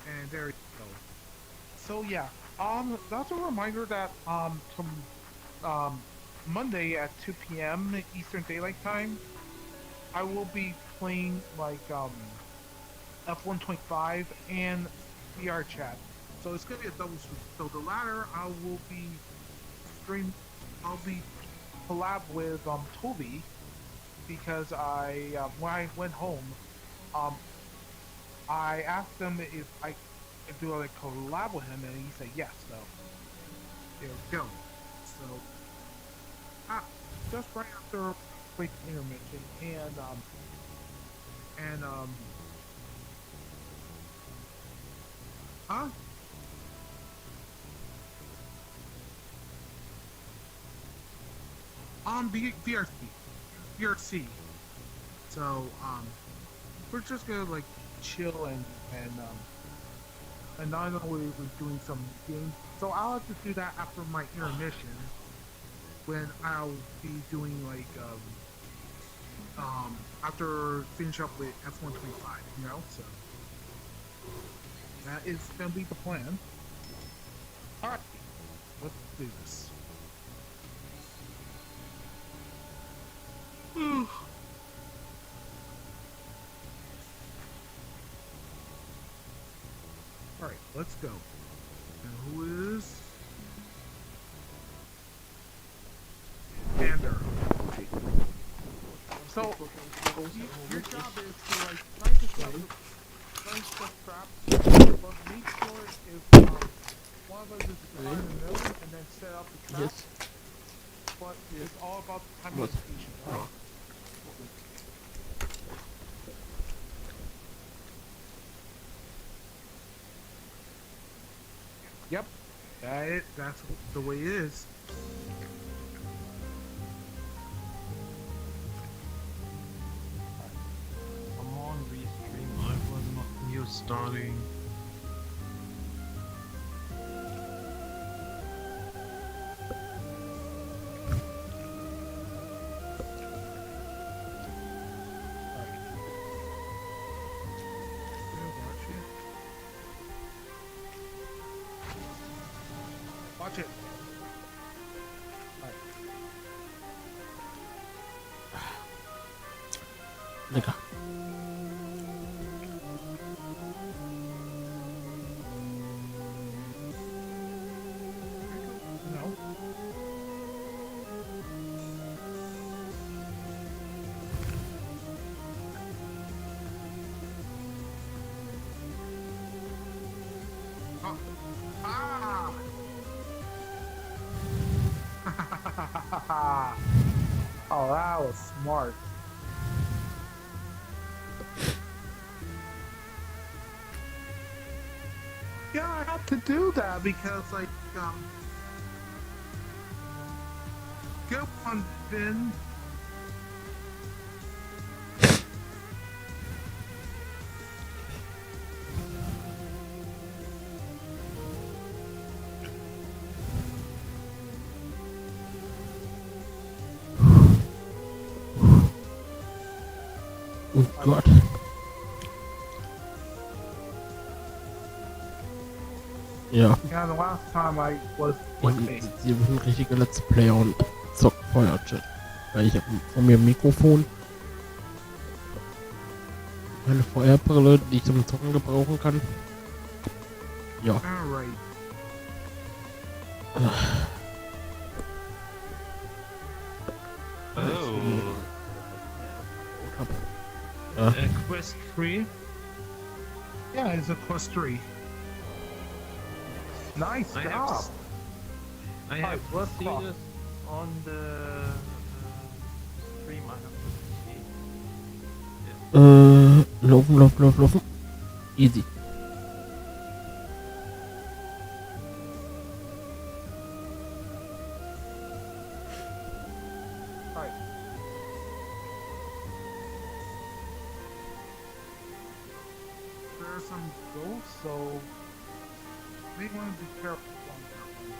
And there you go. So yeah, that's a reminder that from Monday at 2 p.m. Eastern Daylight Time, I will be playing like F125 and vrchat. So it's gonna be a double stream. So the latter I will be stream. I'll be collab with Toby because I when I went home, um I asked him if I could do a collab with him, and he said yes. So there we go. So just right after a quick intermission, and huh? VRC. So we're just gonna like chill and not only we're doing some games. So I'll have to do that after my intermission when I'll be doing like after finish up with F125, you know. So that is gonna be the plan. All right, let's do this. Alright, let's go. And who is Vander? So your job is to like try to set traps, but make sure if one of us is behind the middle and then set up the trap. Yes. But it's all about the time What? allocation, right? Yep. That's the way it is. Come on, restream. I was not new starting. Watch it. Lecker. No. Oh, that was smart. Yeah, I have to do that because, like, go on, Vin. Oh Gott. Ja. Yeah, the last time I was Sie sind ein richtiger Let's Player und zockt Feuerchat. Weil ich habe vor mir ein Mikrofon, eine Feuerbrille, die ich zum Zocken gebrauchen kann. Ja. Alright. Oh. Quest 3? Yeah, it's a plus 3. Nice job. I have let's seen talk. this on the stream. I have to see. Laufen. Easy. Alright. There are some ghosts, so we want to be careful on that one.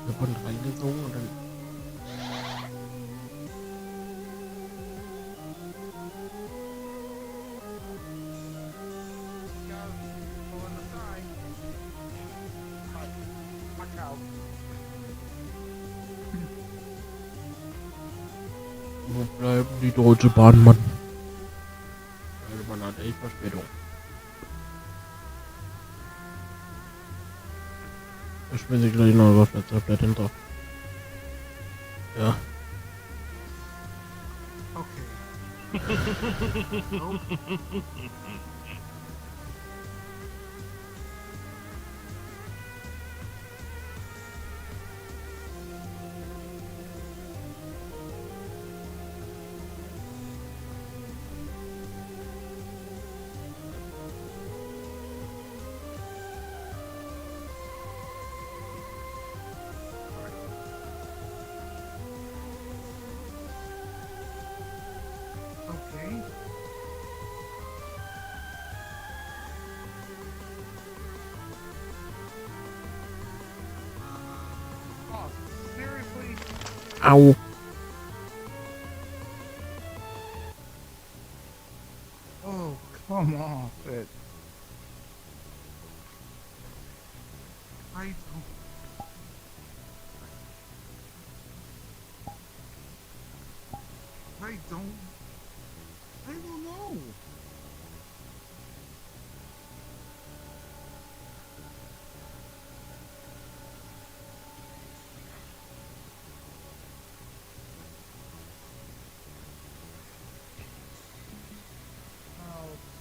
Wir wurden reingesogen und dann. Go on the side. Watch out. Wo bleibt die Deutsche Bahn, Mann? Die Bahn hat echt Verspätung. Ich bin sie gleich noch auf der Tablet hinter. Ja. Okay. Nope. Okay. Oh, seriously? Au. Oh, come off it. I don't. I don't. I don't know.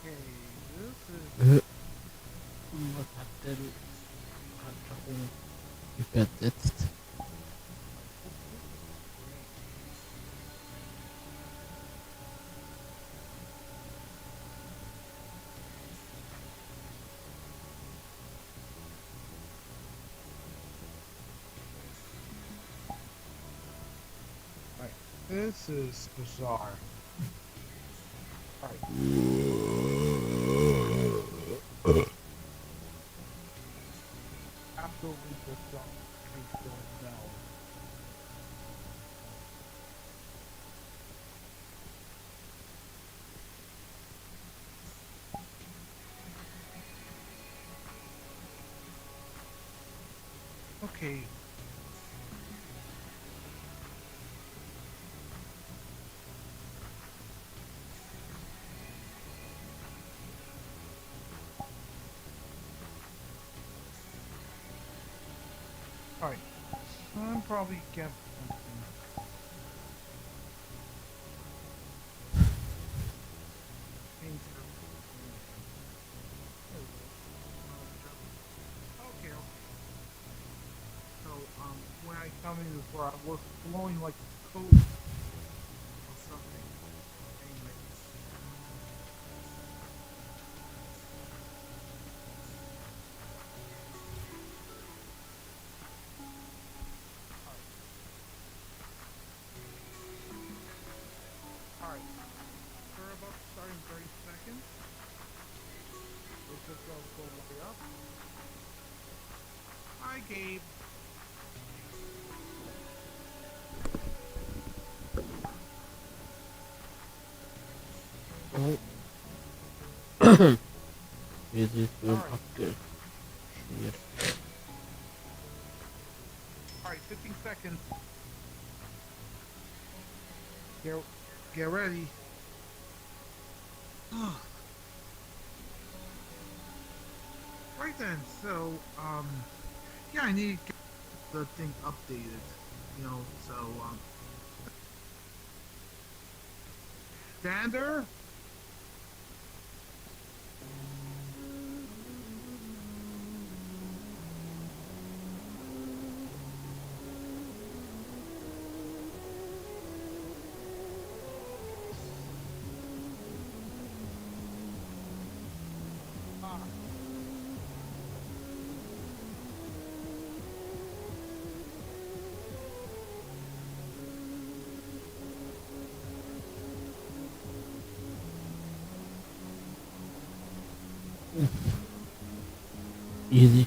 Okay, this is. Was hat denn Panterung übersetzt? This is bizarre. Alright. Absolutely bizarre. I don't know. Okay. Alright. I'm probably get something. Okay, okay. So, when I come in before, I was blowing like a coat or something. Anyways. Alright. We're about to start in 30 seconds. Let's just go way up. Hi, Gabe. Oh. Wie sie Film abgeschmiert. Alright, 15 seconds. Get ready. Right then, so, yeah, I need to get the thing updated, you know, so, Xander? Easy.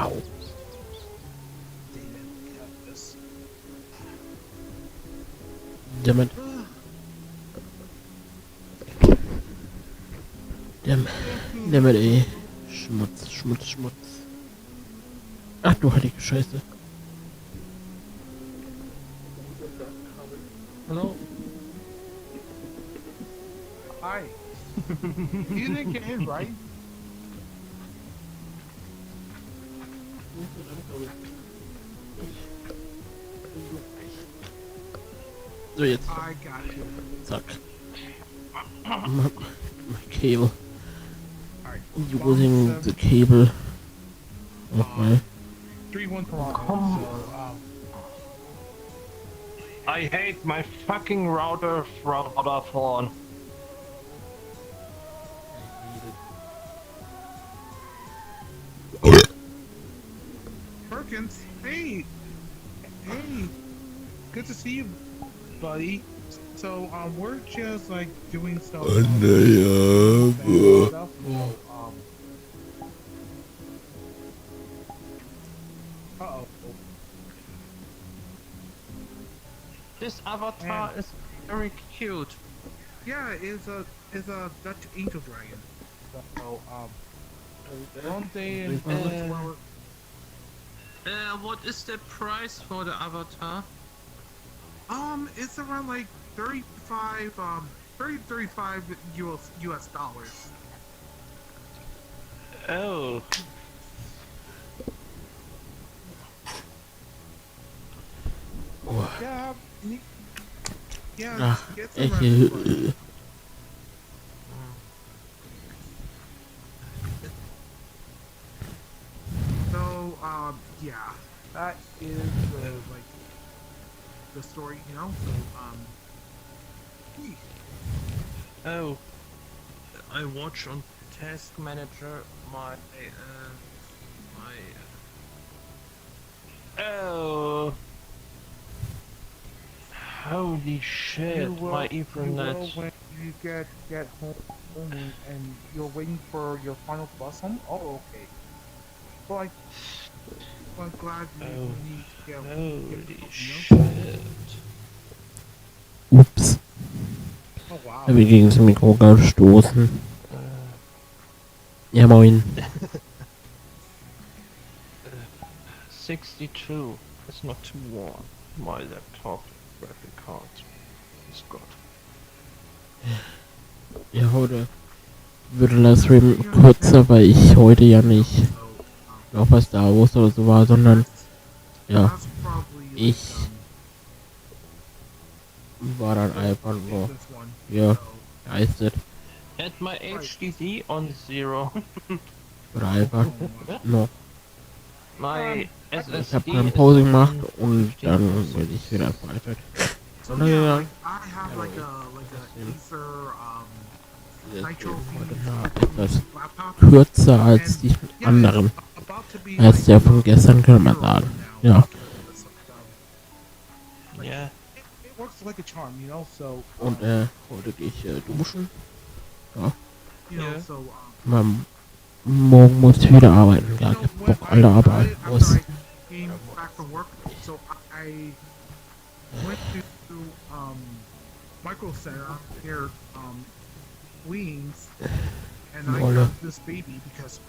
Au. Damit. Damit ey. Schmutz, Schmutz, Schmutz. Ach du heilige Scheiße. Hello? Hi. You didn't get in, right? So, jetzt. I got you. Zack. My cable. Alright. Using the cable of my 3-1 Toronto. So, I hate my fucking router from Vodafone. Perkins, hey, good to see you, buddy. So, we're just like doing stuff. Stuff. Uh-oh. This avatar is very cute. Yeah, it's a Dutch angel dragon. So, one day in What is the price for the avatar? it's around like 35 US dollars. Oh. Yeah, Ach, it's echt. around. So, yeah, that is like the story, you know. So, Oh. I watch on Task Manager my Oh. Holy shit, my Ethernet. When you get home and you're waiting for your final bus home. Oh, okay. Well, I'm glad you need to get Holy home, shit. Ups. Oh wow. Habe ich gegen das Mikro gestoßen. Ja, moin. 62. It's not too warm. My laptop graphic card is good. Ja, heute würde Livestream kürzer, weil ich heute ja nicht noch was da wusste oder so war, sondern ja, ich war dann einfach nur geistet. And my HDD on 0. Oder einfach noch. My Ich habe SSD dann is Pause on gemacht und dann bin ich wieder weiter. So Und yeah, dann like, I have like a Acer Nitro etwas laptop. kürzer als die anderen. Als der von gestern, kann man sagen. Ja. Yeah. It works like a charm, you know. So. Und heute gehe ich duschen. Ja. You know, so. Morgen muss ich wieder arbeiten. Gar kein Bock, Alter, aber muss. Came back from work, so I went to Micro Center here, Queens, and I got this baby because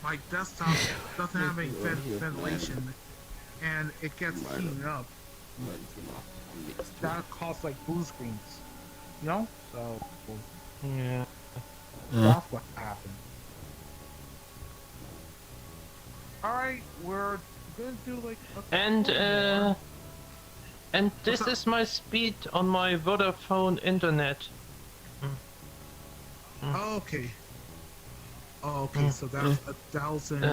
my desktop doesn't have any ventilation, and it gets heated up. That caused like blue screens, you know. So Yeah. that's what happened. Alright, we're gonna do like and this is my speed on my Vodafone internet. Oh, okay. Oh, okay, so that's 1,000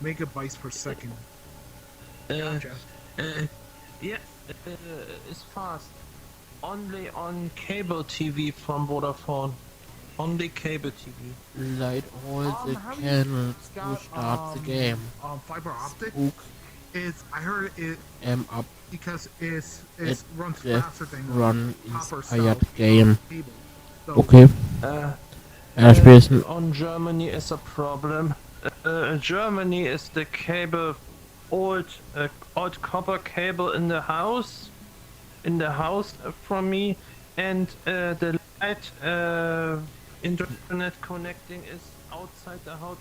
megabytes per second. Gotcha. Yeah, it's fast. Only on cable TV from Vodafone. Only cable TV. Light all the candles to start the game. Fiber optic Spook is, I heard it up. because it runs Just faster than run copper inspired style game. cable. So, Okay. Ja, spätestens. on Germany is a problem. Germany is the cable, old copper cable in the house, from me, and the light internet connecting is outside the house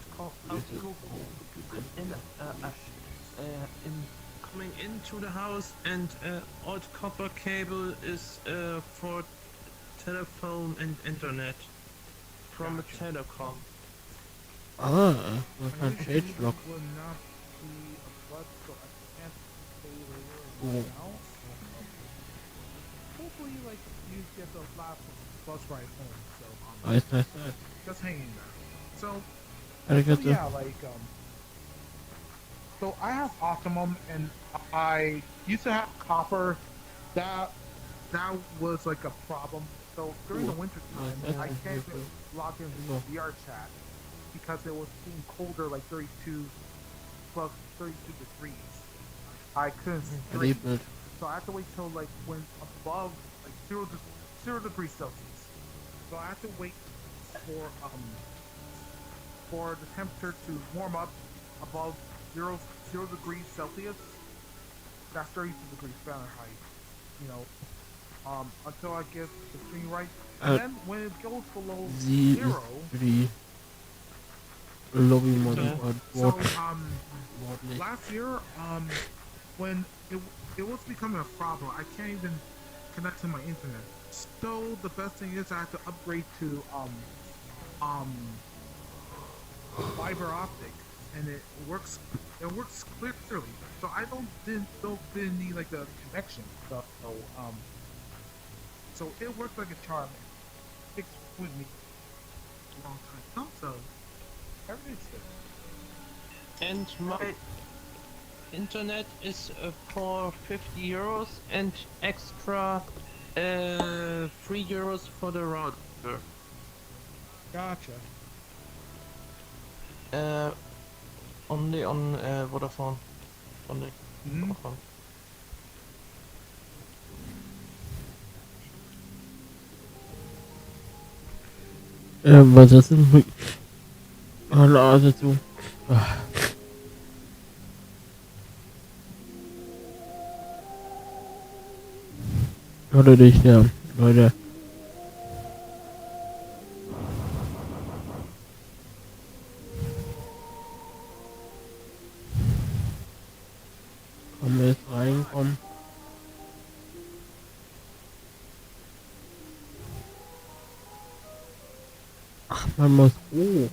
in coming into the house, and old copper cable is for telephone and internet from a telecom. Ah, man kann Usually Changelog. will not be a flood, so I can't say later Oh. now. Hopefully, like you get the last bus ride home. So Nice, nice, nice. just hanging there. So Arigato. yeah, like so I have Optimum, and I used to have copper. That that was like a problem. So during the winter time, I can't log in the vrchat because it was being colder, like 32 plus 32 degrees. I couldn't stream, Erlebnis. so I have to wait till like when above like 0 degrees Celsius. So I have to wait for the temperature to warm up above zero degrees Celsius. That's 32 degrees Fahrenheit. You know, until I get the screen right. And then when it goes below Sie zero, ist die Lobby-Mod Yeah. so wortlich. last year, when it was becoming a problem, I can't even connect to my internet. So the best thing is I have to upgrade to fiber optic, and it works. It works clearly. So I didn't need like a connection. So it worked like a charm. It's with me a long time. So everything's good. And my internet is for 50 euros and extra 3 euros for the router. Gotcha. Only on Vodafone. Only Vodafone. Was ist denn mit Nase zu? Oder nicht, ja, Leute. Kommen wir jetzt reinkommen? Ach, man muss hoch.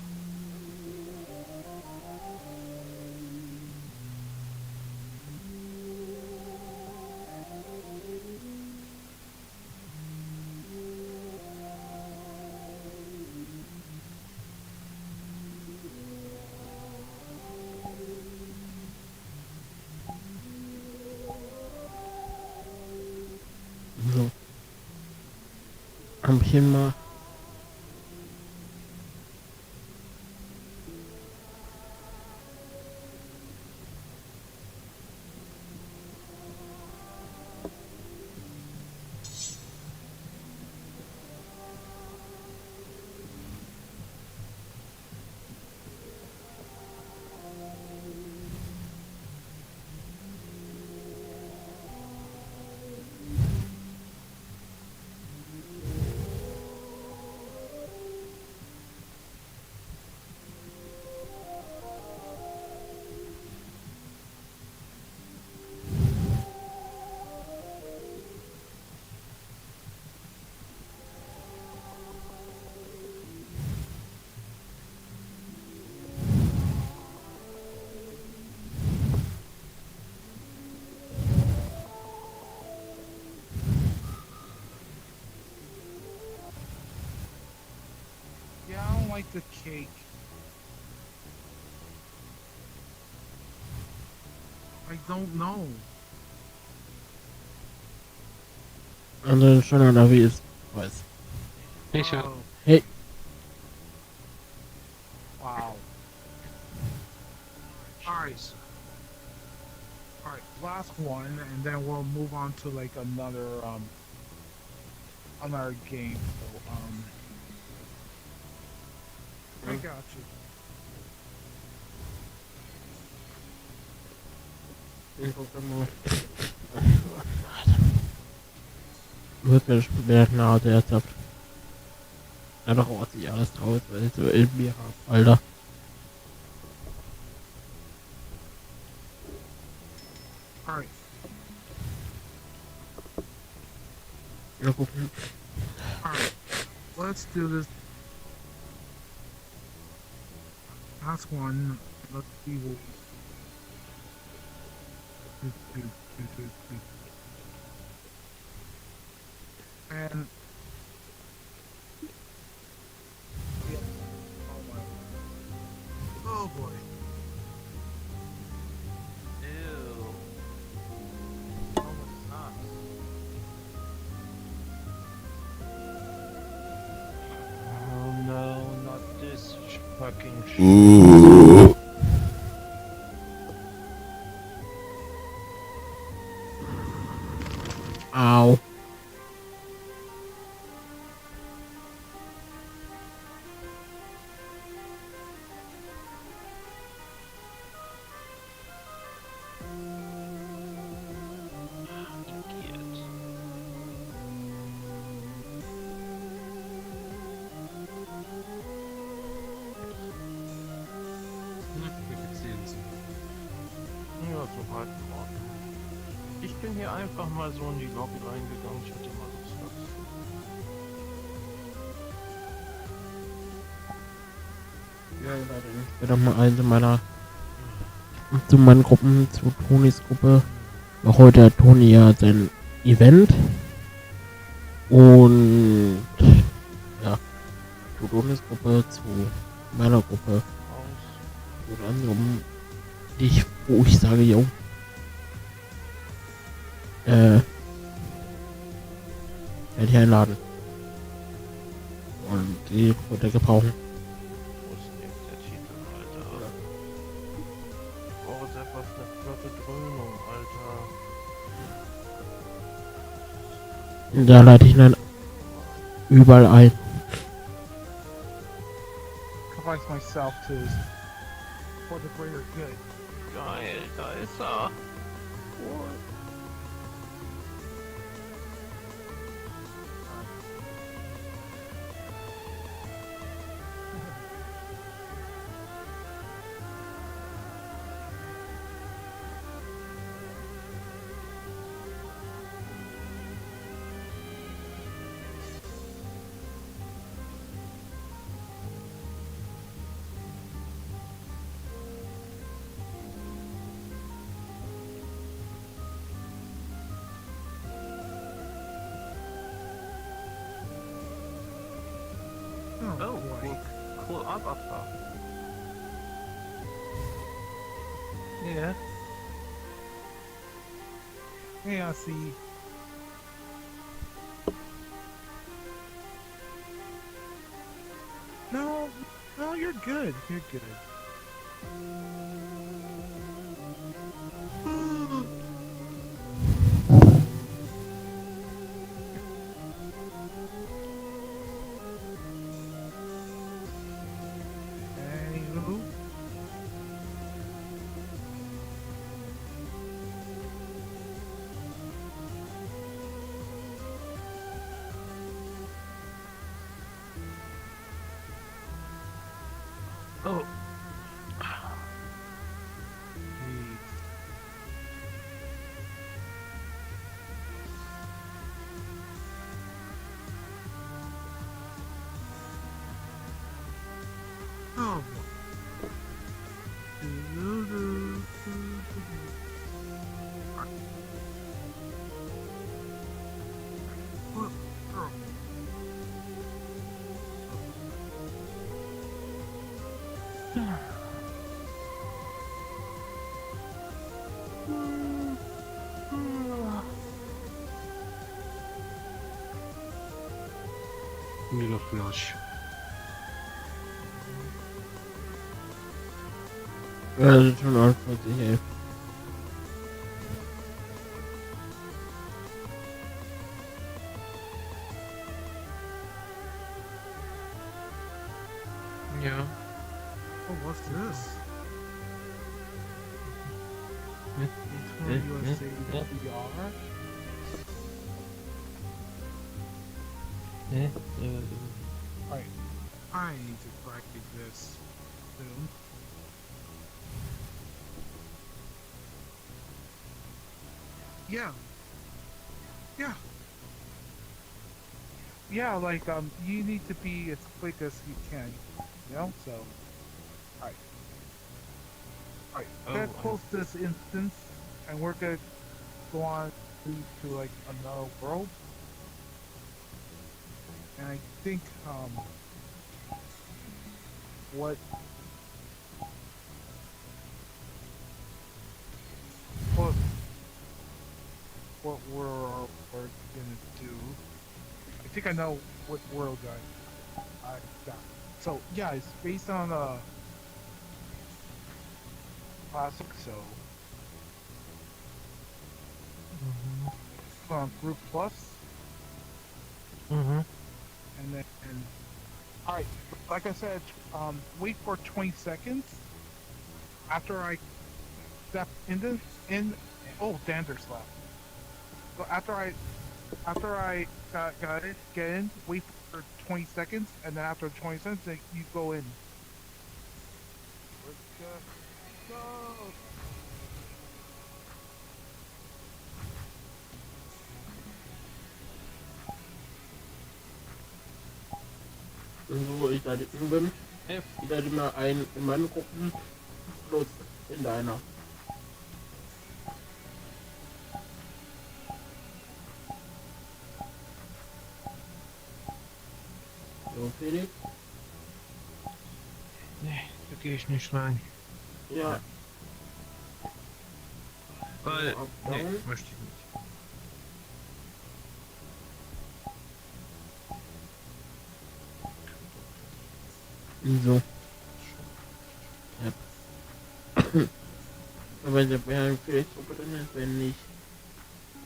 So. Ampchen mal. Yeah, I don't like the cake. I don't know. Also schon oder wie ist? Weiß. Sicher. Oh, Hey. wow. Alright. Alright, last one, and then we'll move on to like another game. So, I got you. Ich gucke mal. Wirklich Bergnau derzeit. Ja, doch was ich alles draus, weil ich so in mir hab, Alter. Alright. Ja, gucken. Alright. Let's do this. Last one. Let's see what we and yeah. Oh boy. Ew. Oh, it sucks. Oh no, not this fucking shit. Ow. Idiot. Wie geht's dir so? Ja, so halt in Ordnung. Ich bin hier einfach mal so in die Lobby reingegangen. Ich hatte mal Lust dazu. Ja, ich werde mal eine meiner zu meinen Gruppen, zu Tonis Gruppe. Weil heute hat Toni ja sein Event. Und ja, zu Tonis Gruppe, zu meiner Gruppe. Aus. Oder anderem, wo ich sage, jo. Werde ich einladen. Und die wird er gebrauchen. Wo ist denn jetzt der Titel, Alter? Ich brauche jetzt etwas eine flotte Dröhnung, Alter. Da leite ich ihn dann überall ein. Sacrifice myself to for the greater good. Geil, da ist er. Cool. Oh, boy. cool Avatar. Yeah. Hey, I see. No, no, you're good. You're good. Anywho. Oh. Jeez. Oh. What? Oh. Mega Flash. Ja, das ist schon alt, was ich helfe. Ja. Oh, what's this? Äh, USA äh, VR? Alright, I need to practice this soon. Yeah. Yeah. Yeah, like, you need to be as quick as you can, you know? So, alright. Alright, gonna close this instance, and we're gonna go on to, like, another world. And I think, what what what we're gonna do. I think I know what world I got. So yeah, it's based on classic. So on Group Plus, Mhm. and then all right. Like I said, wait for 20 seconds after I step in. Oh, Dander slap. So after I got it, get in, wait for 20 seconds, and then after 20 seconds, then you go in. Let's go. So, ich seid üben. F. Ich seid immer ein in meinen Gruppen plus in deiner. So, Felix? Nee, da gehe ich nicht rein. Ja. Weil, So, nee, abbauen. möchte ich nicht. Wieso? Ja. Aber ich habe ja eine Facebook drin, ist, wenn ich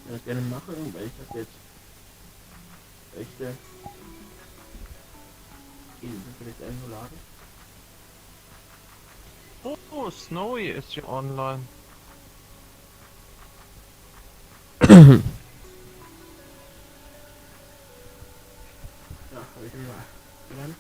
das gerne mache, weil ich habe jetzt echte vielleicht eingeladen. Oh, Snowy ist ja online. Ja, habe ich immer dran.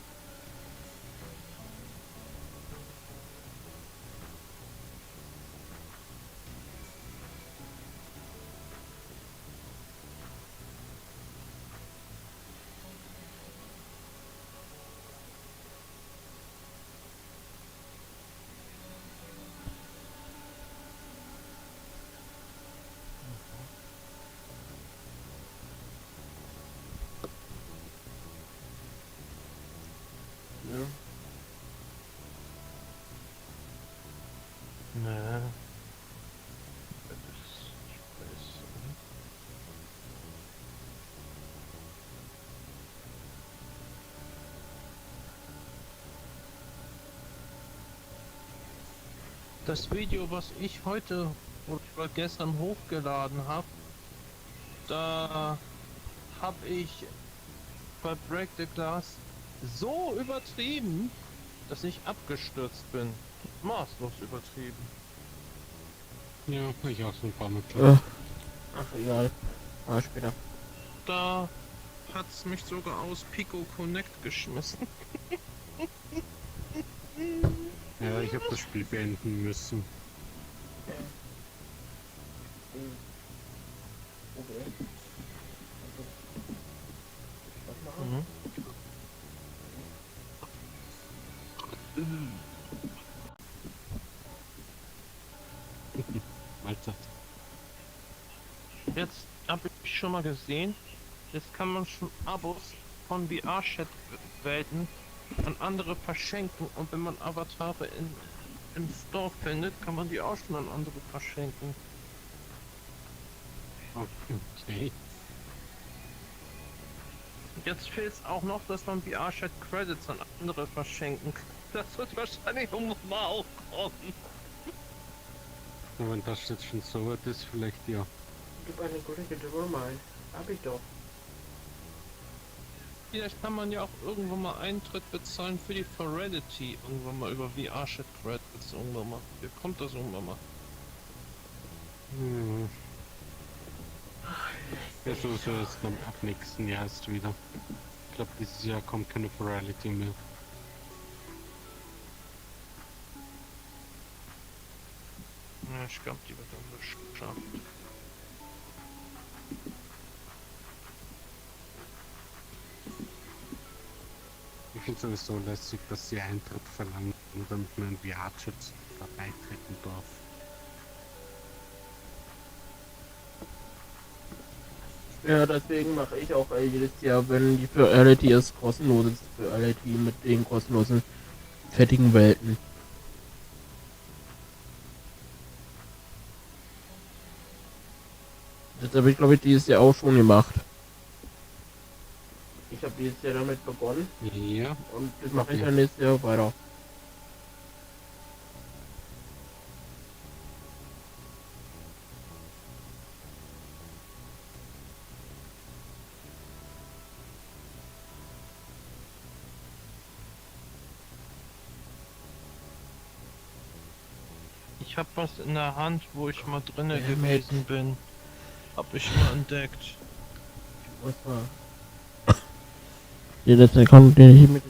Ja. Nee. Das ist besser. Das Video, was ich heute oder gestern hochgeladen habe, da habe ich bei Break the Glass so übertrieben, dass ich abgestürzt bin. Maßlos übertrieben. Ja, ich auch so ein paar Mal Ach, egal. Aber später. Da hat's mich sogar aus Pico Connect geschmissen. Ja, ich habe das Spiel beenden müssen. Okay. Was Mhm. machen? Mahlzeit. Jetzt habe ich schon mal gesehen, jetzt kann man schon Abos von vrchat-Welten an andere verschenken und wenn man Avatare im Store findet, kann man die auch schon an andere verschenken. Okay. Jetzt fehlt es auch noch, dass man vrchat Credits an andere verschenken kann. Das wird wahrscheinlich mal auch kommen. Und wenn das jetzt schon so weit ist, vielleicht ja. Gib eine gute Geduld mal. Hab ich doch. Vielleicht kann man ja auch irgendwann mal Eintritt bezahlen für die Virality. Irgendwann mal über vrchat Credits irgendwann mal. Wie kommt das irgendwann mal? Ja, so ist dann ab nächsten Jahr erst wieder. Ich glaube, dieses Jahr kommt keine Virality mehr. Ja, ich glaube, die wird dann geschafft. Ich finde sowieso lässig, dass sie Eintritt verlangen, damit man in vrchat da beitreten darf. Ja, deswegen mache ich auch jedes Jahr, wenn die Virality ist, kostenloses Virality mit den kostenlosen fettigen Welten. Das habe ich, glaube ich, dieses Jahr auch schon gemacht. Ich habe dieses Jahr damit begonnen Ja. und das mache ich dann nächstes Jahr weiter. Ich habe was in der Hand, wo ich mal drinne gewesen bin. Hab ich mal entdeckt. Was war? Der letzte Account, den ich mit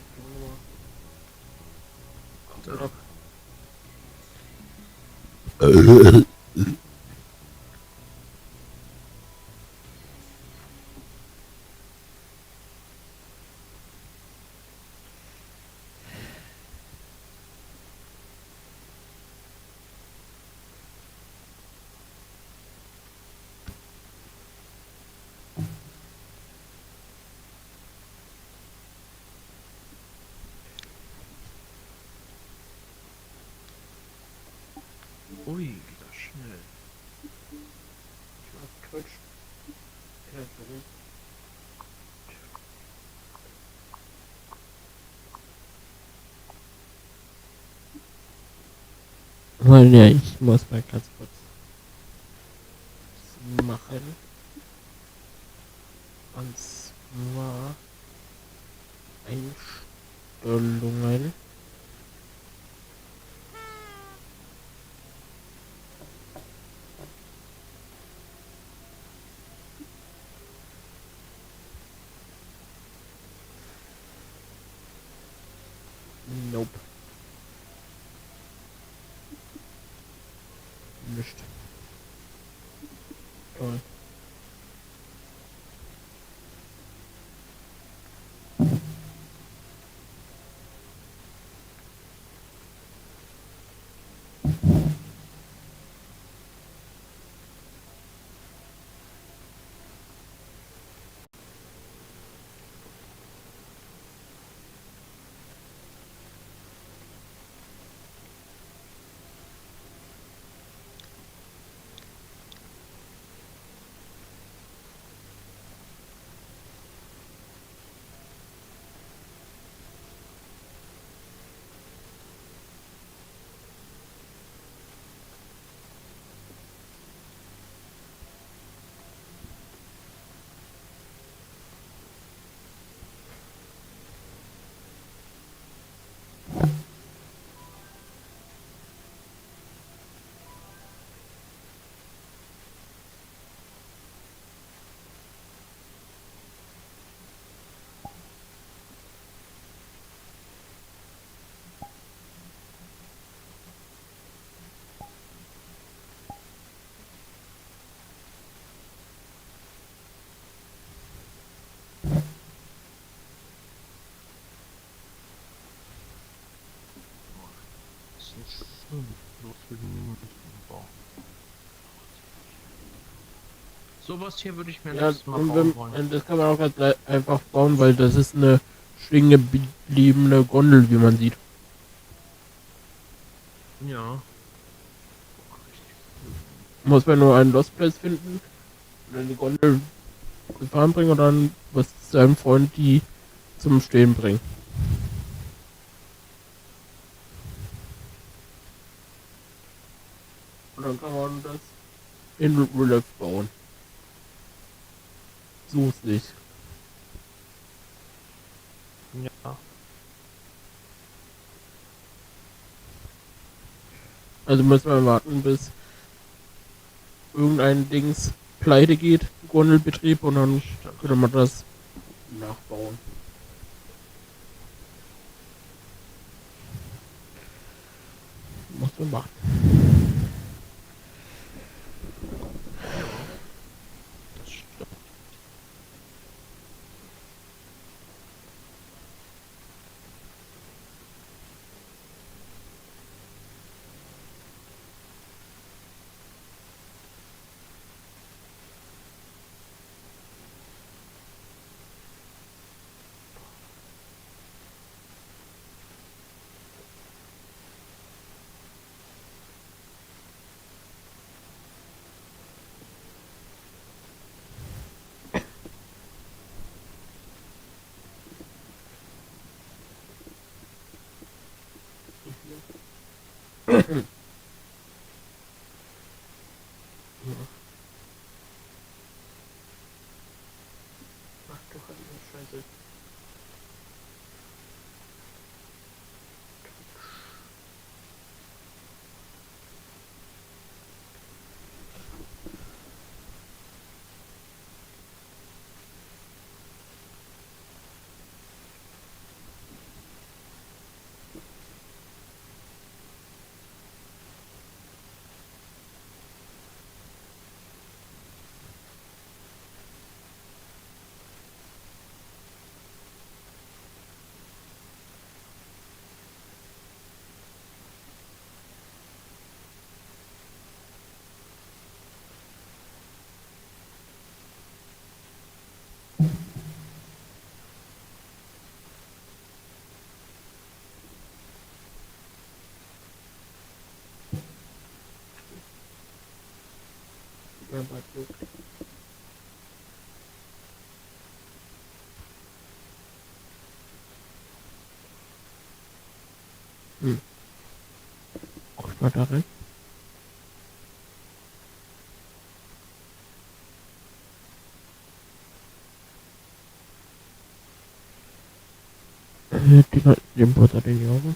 Ui, geht das schnell. Twitch. Weil ja, ich muss mal ganz kurz machen. Und zwar Einstellungen. Nope. Nicht. Toll. Das ist nicht schön. Los für den Bau. Sowas hier würde ich mir Ja, nächstes Mal bauen wollen. und das kann man auch ganz einfach bauen, weil das ist eine stehen gebliebene Gondel, wie man sieht. Ja. Muss man nur einen Lost Place finden, und dann die Gondel gefahren bringen und dann was seinem Freund die zum Stehen bringen. Und dann kann man das in Real Life bauen. So ist nicht. Also müssen wir warten, bis irgendein Dings pleite geht, Gondelbetrieb, und dann können wir das nachbauen. Muss man machen. Ach du heilige Scheiße. Ja, bald gut. Guck mal da rein. Den Butter, den Joghurt.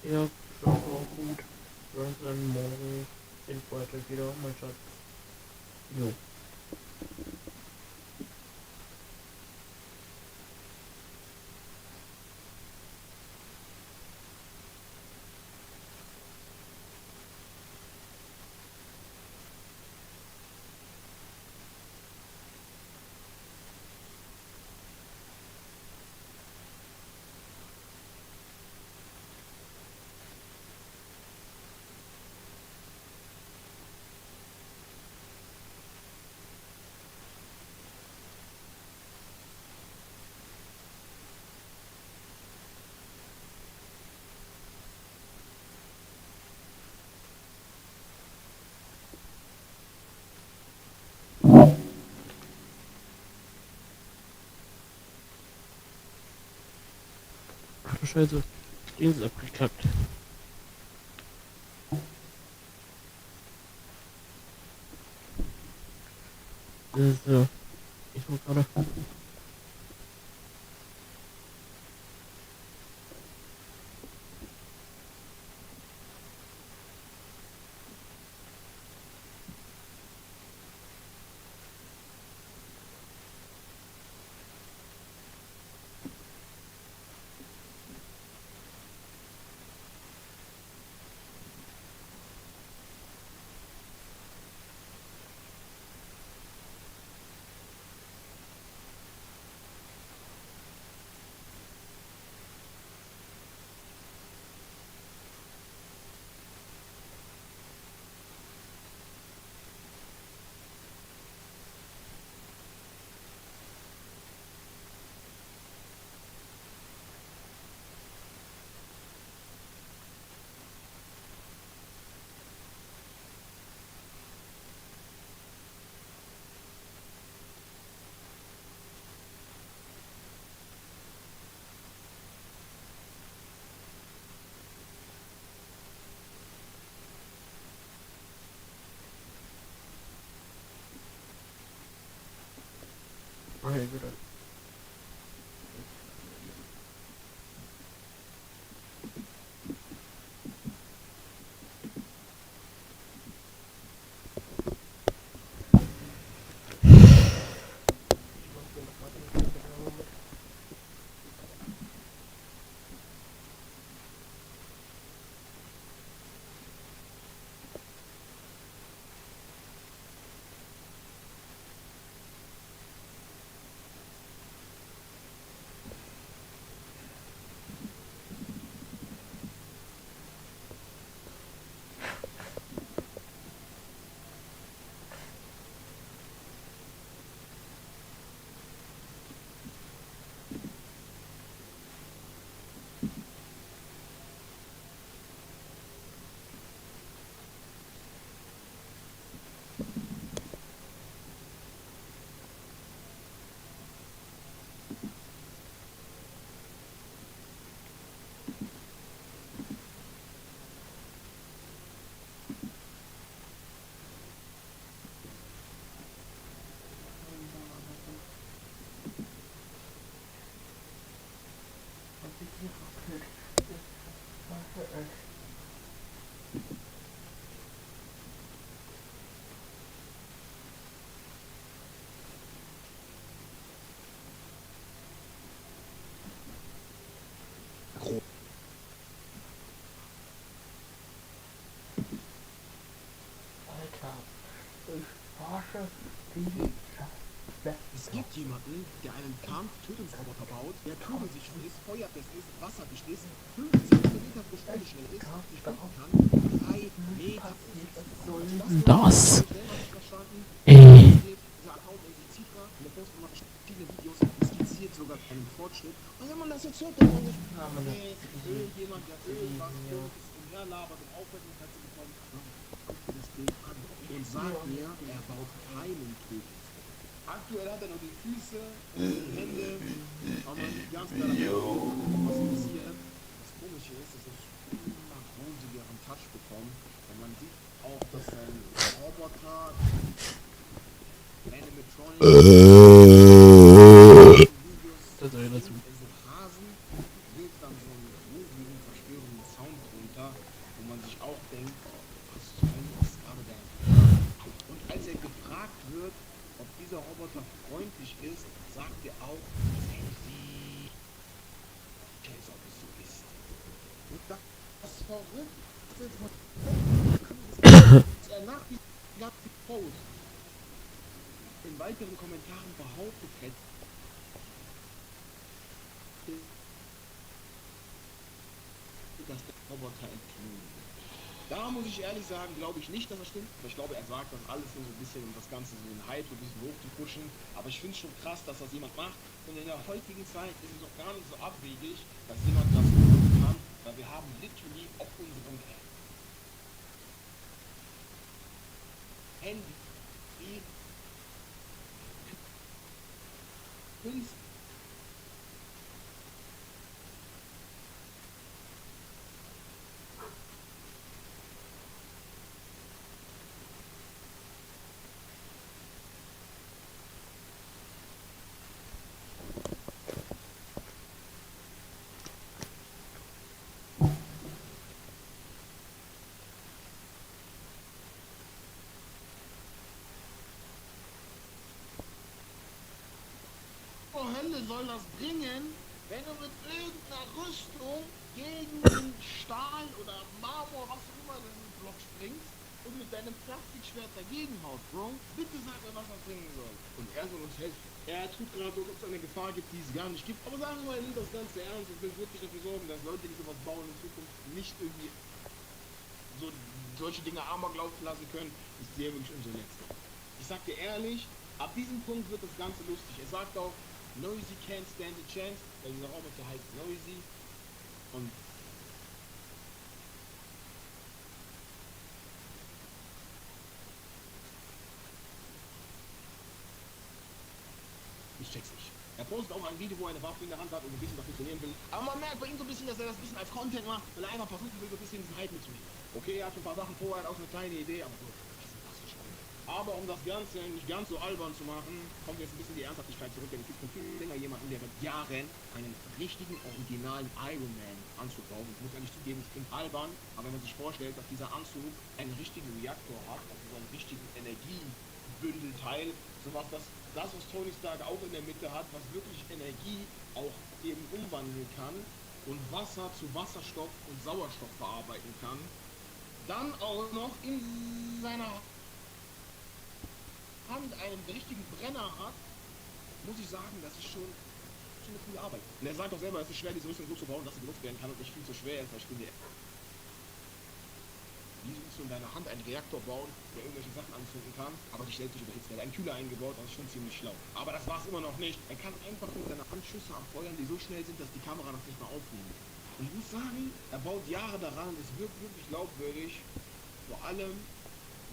Ja, schon auch gut. Wir hören uns dann morgen den Freitag wieder, mein Schatz. Jo. Ach du Scheiße. Den ist abgekackt. So. Ich muss gerade. Okay, wieder. Es gibt jemanden, der einen Kampftötungsroboter baut, der kugelsicher ist, feuerfest ist, wasserdicht ist, 15 Kilometer pro Stunde schnell ist, sich finden kann, 3 Meter Das. verstanden. Ey. Dieser Account nennt sich Zifra, und der postet immer verschiedene Videos, skizziert sogar einen Fortschritt. Und wenn man das jetzt hört, dann denkt man sich, irgendjemand, der irgendwas Dummes umherlabert und Aufmerksamkeit zu bekommen, guck dir das Bild an und sag mir, er baut keinen Tötungsroboter. Aktuell hat er noch die Füße und die Hände, aber man sieht ganz klar, was passiert. Das Komische ist, dass er immer rosigeren Touch bekommt und man sieht auch, dass sein Roboter Animatronic Das soll dazu. so Hasen legt dann so einen gruseligen, verstörenden Sound drunter, wo man sich auch denkt, was zur Hölle ist gerade da. Und als er gefragt wird, ob dieser Roboter freundlich ist, sagt er auch, dass er sieht, ob es so ist. Und das Verrückte ist, er nach diesem Post in weiteren Kommentaren behauptet hätte, dass der Roboter entflohen wird. Da muss ich ehrlich sagen, glaube ich nicht, dass er stimmt. Aber ich glaube, er sagt das alles nur so ein bisschen, um das Ganze so den Hype ein bisschen hochzupuschen. Aber ich finde es schon krass, dass das jemand macht. Und in der heutigen Zeit ist es auch gar nicht so abwegig, dass jemand das machen kann, weil wir haben literally auf unserem Handy Kunst Hölle soll das bringen, wenn du mit irgendeiner Rüstung gegen den Stahl oder Marmor, was auch immer, in den Block springst und mit deinem Plastikschwert dagegen haust, Bro? Bitte sag mir, was das bringen soll. Und er soll uns helfen. Er tut gerade so, dass es eine Gefahr gibt, die es gar nicht gibt. Aber sagen wir mal, er nimmt das Ganze ernst und will wirklich dafür sorgen, dass Leute, die sowas bauen in Zukunft, nicht irgendwie so solche Dinge Amoklauf laufen lassen können, ist der wirklich unser Letzter. Ich sag dir ehrlich, ab diesem Punkt wird das Ganze lustig. Er sagt auch, Noisy can't stand a chance, weil dieser Roboter heißt Noisy. Und ich check's nicht. Er postet auch ein Video, wo er eine Waffe in der Hand hat und ein bisschen dafür trainieren will. Aber man merkt bei ihm so ein bisschen, dass er das ein bisschen als Content macht, weil er einfach versuchen will, so ein bisschen diesen Hype mitzunehmen. Okay, er hat schon ein paar Sachen vor, er hat auch eine kleine Idee, aber so, das ist fantastisch. Aber um das Ganze nicht ganz so albern zu machen, kommt jetzt ein bisschen die Ernsthaftigkeit zurück, denn es gibt schon viel länger jemanden, der seit Jahren einen richtigen, originalen Iron Man Anzug baut. Ich muss ehrlich zugeben, es klingt albern, aber wenn man sich vorstellt, dass dieser Anzug einen richtigen Reaktor hat, also so einen richtigen Energiebündelteil, sowas, das was Tony Stark auch in der Mitte hat, was wirklich Energie auch eben umwandeln kann und Wasser zu Wasserstoff und Sauerstoff verarbeiten kann, dann auch noch in seiner Hand einen richtigen Brenner hat, muss ich sagen, das ist schon eine coole Arbeit. Und er sagt auch selber, es ist schwer, diese Rüstung so zu bauen, dass sie benutzt werden kann und nicht viel zu schwer ist, weil ich finde, wie willst du in deiner Hand einen Reaktor bauen, der irgendwelche Sachen anzünden kann, aber sich selbst nicht überhitzt. Er hat einen Kühler eingebaut, das ist schon ziemlich schlau. Aber das war es immer noch nicht. Er kann einfach mit seiner Hand Schüsse abfeuern, die so schnell sind, dass die Kamera das nicht mehr aufnimmt. Und ich muss sagen, er baut Jahre daran und es wirkt wirklich glaubwürdig. Vor allem,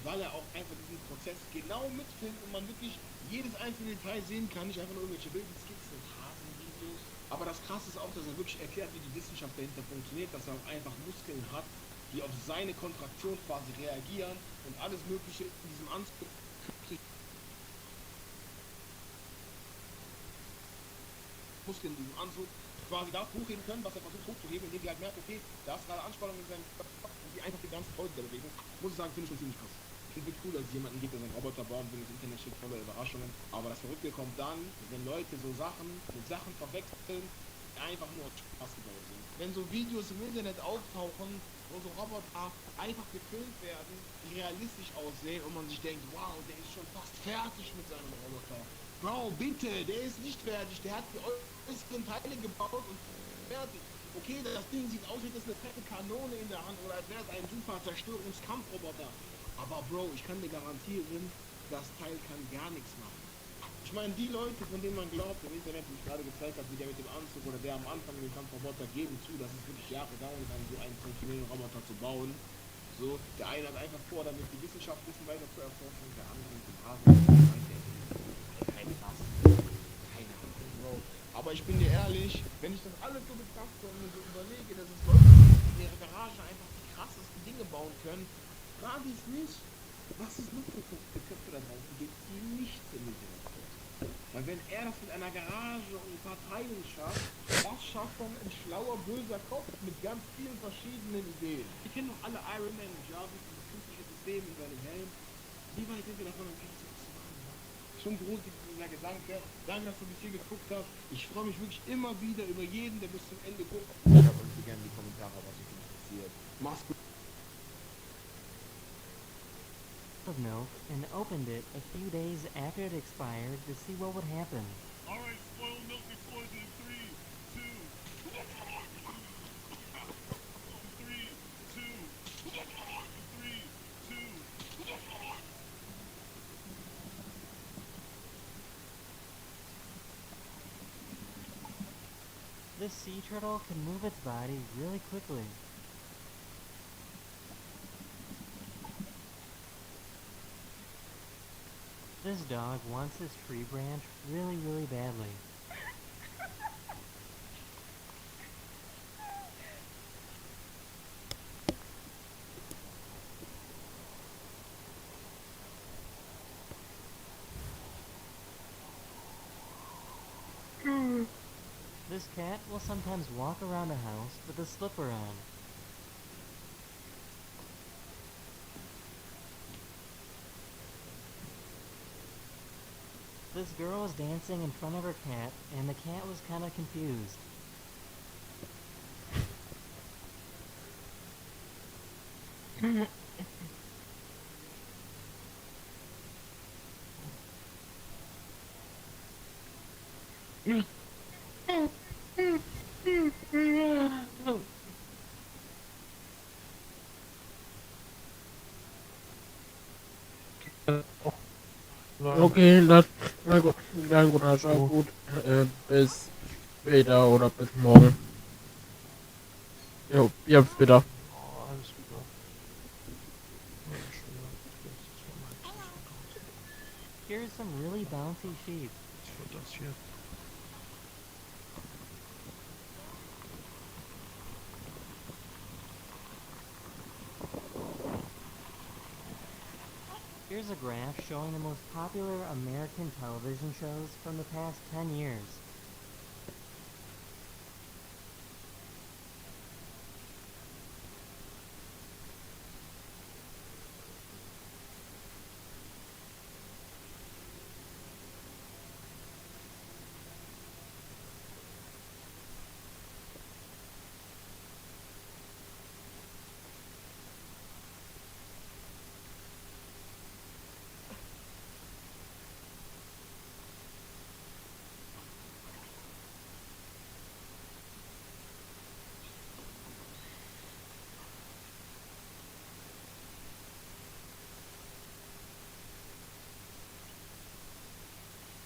weil er auch einfach diesen Prozess genau mitfilmt und man wirklich jedes einzelne Detail sehen kann, nicht einfach nur irgendwelche wilden Skizzen und Hasenvideos. Aber das Krasse ist auch, dass er wirklich erklärt, wie die Wissenschaft dahinter funktioniert, dass er auch einfach Muskeln hat, die auf seine Kontraktion quasi reagieren und alles Mögliche in diesem Anzug Muskeln in diesem Anzug quasi das hochheben können, was er versucht hochzuheben, indem die halt merken, okay, da ist gerade Anspannung in seinem Körper und die einfach die ganze Freude der Bewegung. Muss ich sagen, finde ich schon ziemlich krass. Ich finde es cool, dass es jemanden gibt, der seinen Roboter bauen will, das Internet schickt voller Überraschungen. Aber das Verrückte kommt dann, wenn Leute so Sachen mit Sachen verwechseln, die einfach nur Spaß gebaut sind. Wenn so Videos im Internet auftauchen, wo so Roboter einfach gefilmt werden, die realistisch aussehen und man sich denkt, wow, der ist schon fast fertig mit seinem Roboter. Bro, bitte, der ist nicht fertig, der hat die äußeren Teile gebaut und fertig. Okay, das Ding sieht aus, wie das eine fette Kanone in der Hand oder als wäre es ein super Zerstörungskampfroboter. Aber Bro, ich kann dir garantieren, das Teil kann gar nichts machen. Ich meine, die Leute, von denen man glaubt, im Internet, wie ich gerade gezeigt habe, wie der mit dem Anzug oder der am Anfang mit dem Kampfroboter, geben zu, dass es wirklich Jahre dauern kann, so einen funktionierenden Roboter zu bauen. So, der eine hat einfach vor, damit die Wissenschaft ein bisschen weiter zu erforschen, der andere mit dem Hasen. Keine Ahnung, Bro. Aber ich bin dir ehrlich, wenn ich das alles so betrachte und mir so überlege, dass es Leute gibt, die in ihrer Garage einfach die krassesten Dinge bauen können, frage ich mich, was es noch für Köpfe da draußen gibt, die nicht im Internet sind. Weil wenn er das mit einer Garage und ein paar Teilen schafft, was schafft dann ein schlauer, böser Kopf mit ganz vielen verschiedenen Ideen? Wir kennen doch alle Iron Man und Jarvis, dieses künstliche System in seinem Helm. Wie weit sind wir davon entfernt, sowas zu machen? Schon großartig dieser Gedanke. Danke, dass du bis hier geguckt hast. Ich freue mich wirklich immer wieder über jeden, der bis zum Ende guckt. Schreibt uns gerne in die Kommentare, was euch interessiert. Mach's gut. Of milk and opened it a few days after it expired to see what would happen. Alright, spoiled milk explodes in 3, 2, 3, 2, 3, 2. This sea turtle can move its body really quickly. This dog wants this tree branch really, really badly. This cat will sometimes walk around the house with a slipper on. This girl was dancing in front of her cat, and the cat was kind of confused. Okay, na gut, also gut. Bis später oder bis morgen. Jo, ja, bis später. Oh, alles wieder. Ja, schon mal. Ich will jetzt mal mein Telefon raus. Here's some really bouncy sheep. Was wird das hier? Here's a graph showing the most popular American television shows from the past 10 years.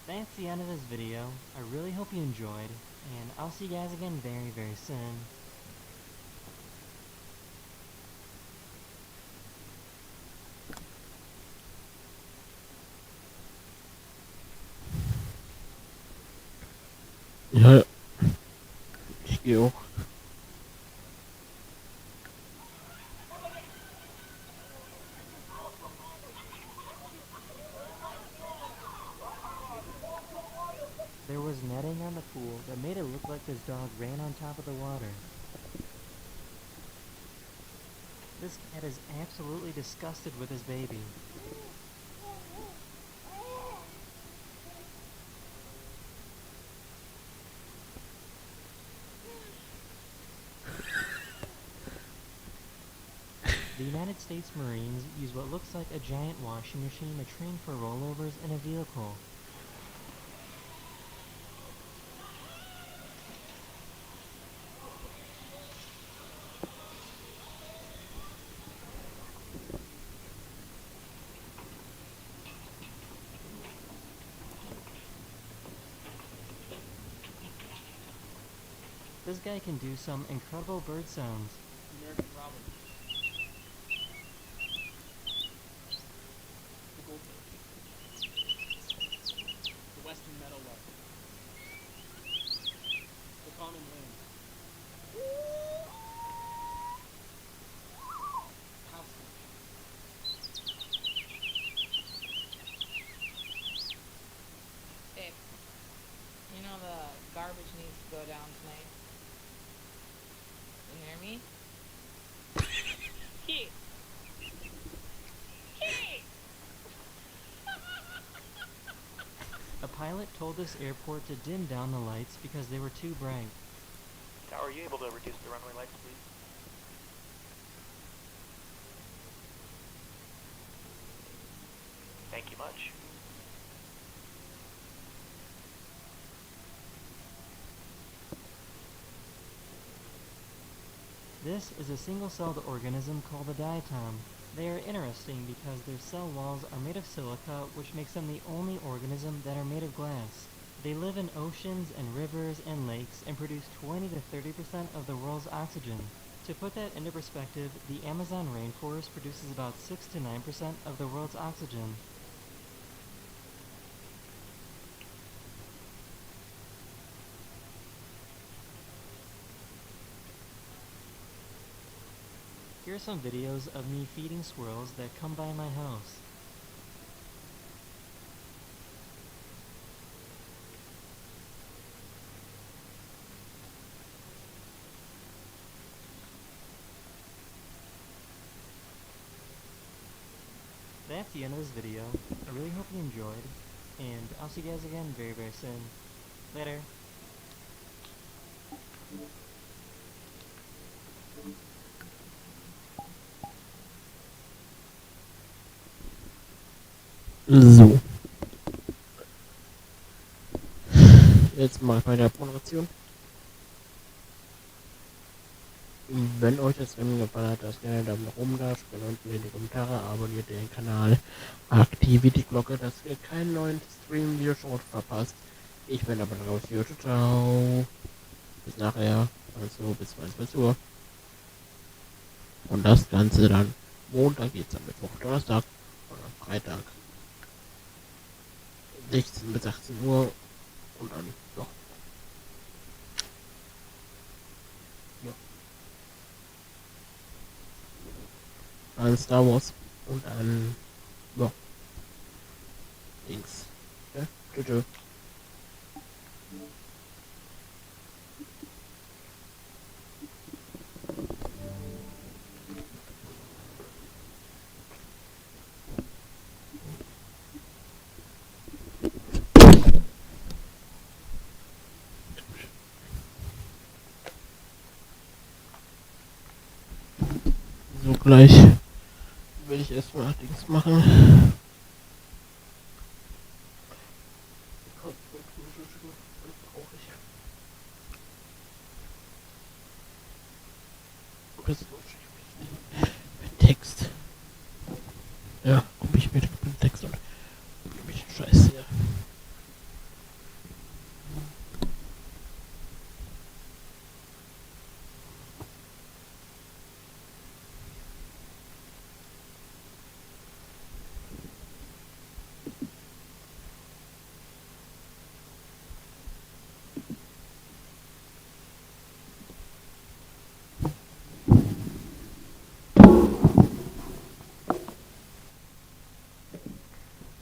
That's the end of this video. I really hope you enjoyed, and I'll see you guys again very, very soon. Ja, ich gehe auch. There was netting on the pool that made it look like this dog ran on top of the water. This cat is absolutely disgusted with his baby. The United States Marines use what looks like a giant washing machine to train for rollovers in a vehicle. This guy can do some incredible bird sounds. American Robin. The goldfinch. The western meadowlark. The common loon. House finch. Babe, you know the garbage needs to go down tonight. You hear me? Keith! Keith! A pilot told this airport to dim down the lights because they were too bright. Tower, are you able to reduce the runway lights, please? Thank you much. This is a single-celled organism called a diatom. They are interesting because their cell walls are made of silica, which makes them the only organism that are made of glass. They live in oceans and rivers and lakes and produce 20 to 30% of the world's oxygen. To put that into perspective, the Amazon rainforest produces about 6 to 9% of the world's oxygen. Here are some videos of me feeding squirrels that come by my house. That's the end of this video. I really hope you enjoyed. And I'll see you guys again very, very soon. Later. So. Jetzt mal bei der Moderation. Wenn euch das Stream gefallen hat, lasst gerne einen Daumen nach oben da, schreibt unten in die Kommentare, abonniert den Kanal, aktiviert die Glocke, dass ihr keinen neuen Stream-Video-Short verpasst. Ich bin aber raus, ciao. Bis nachher, also bis 22 Uhr. Und das Ganze dann Montag geht's am Mittwoch, Donnerstag und am Freitag 16 bis 18 Uhr und dann, ja. Dann Star Wars und dann, ja, Dings. Ja, tschüss. So, gleich will ich erstmal Dings machen. Text. Ja.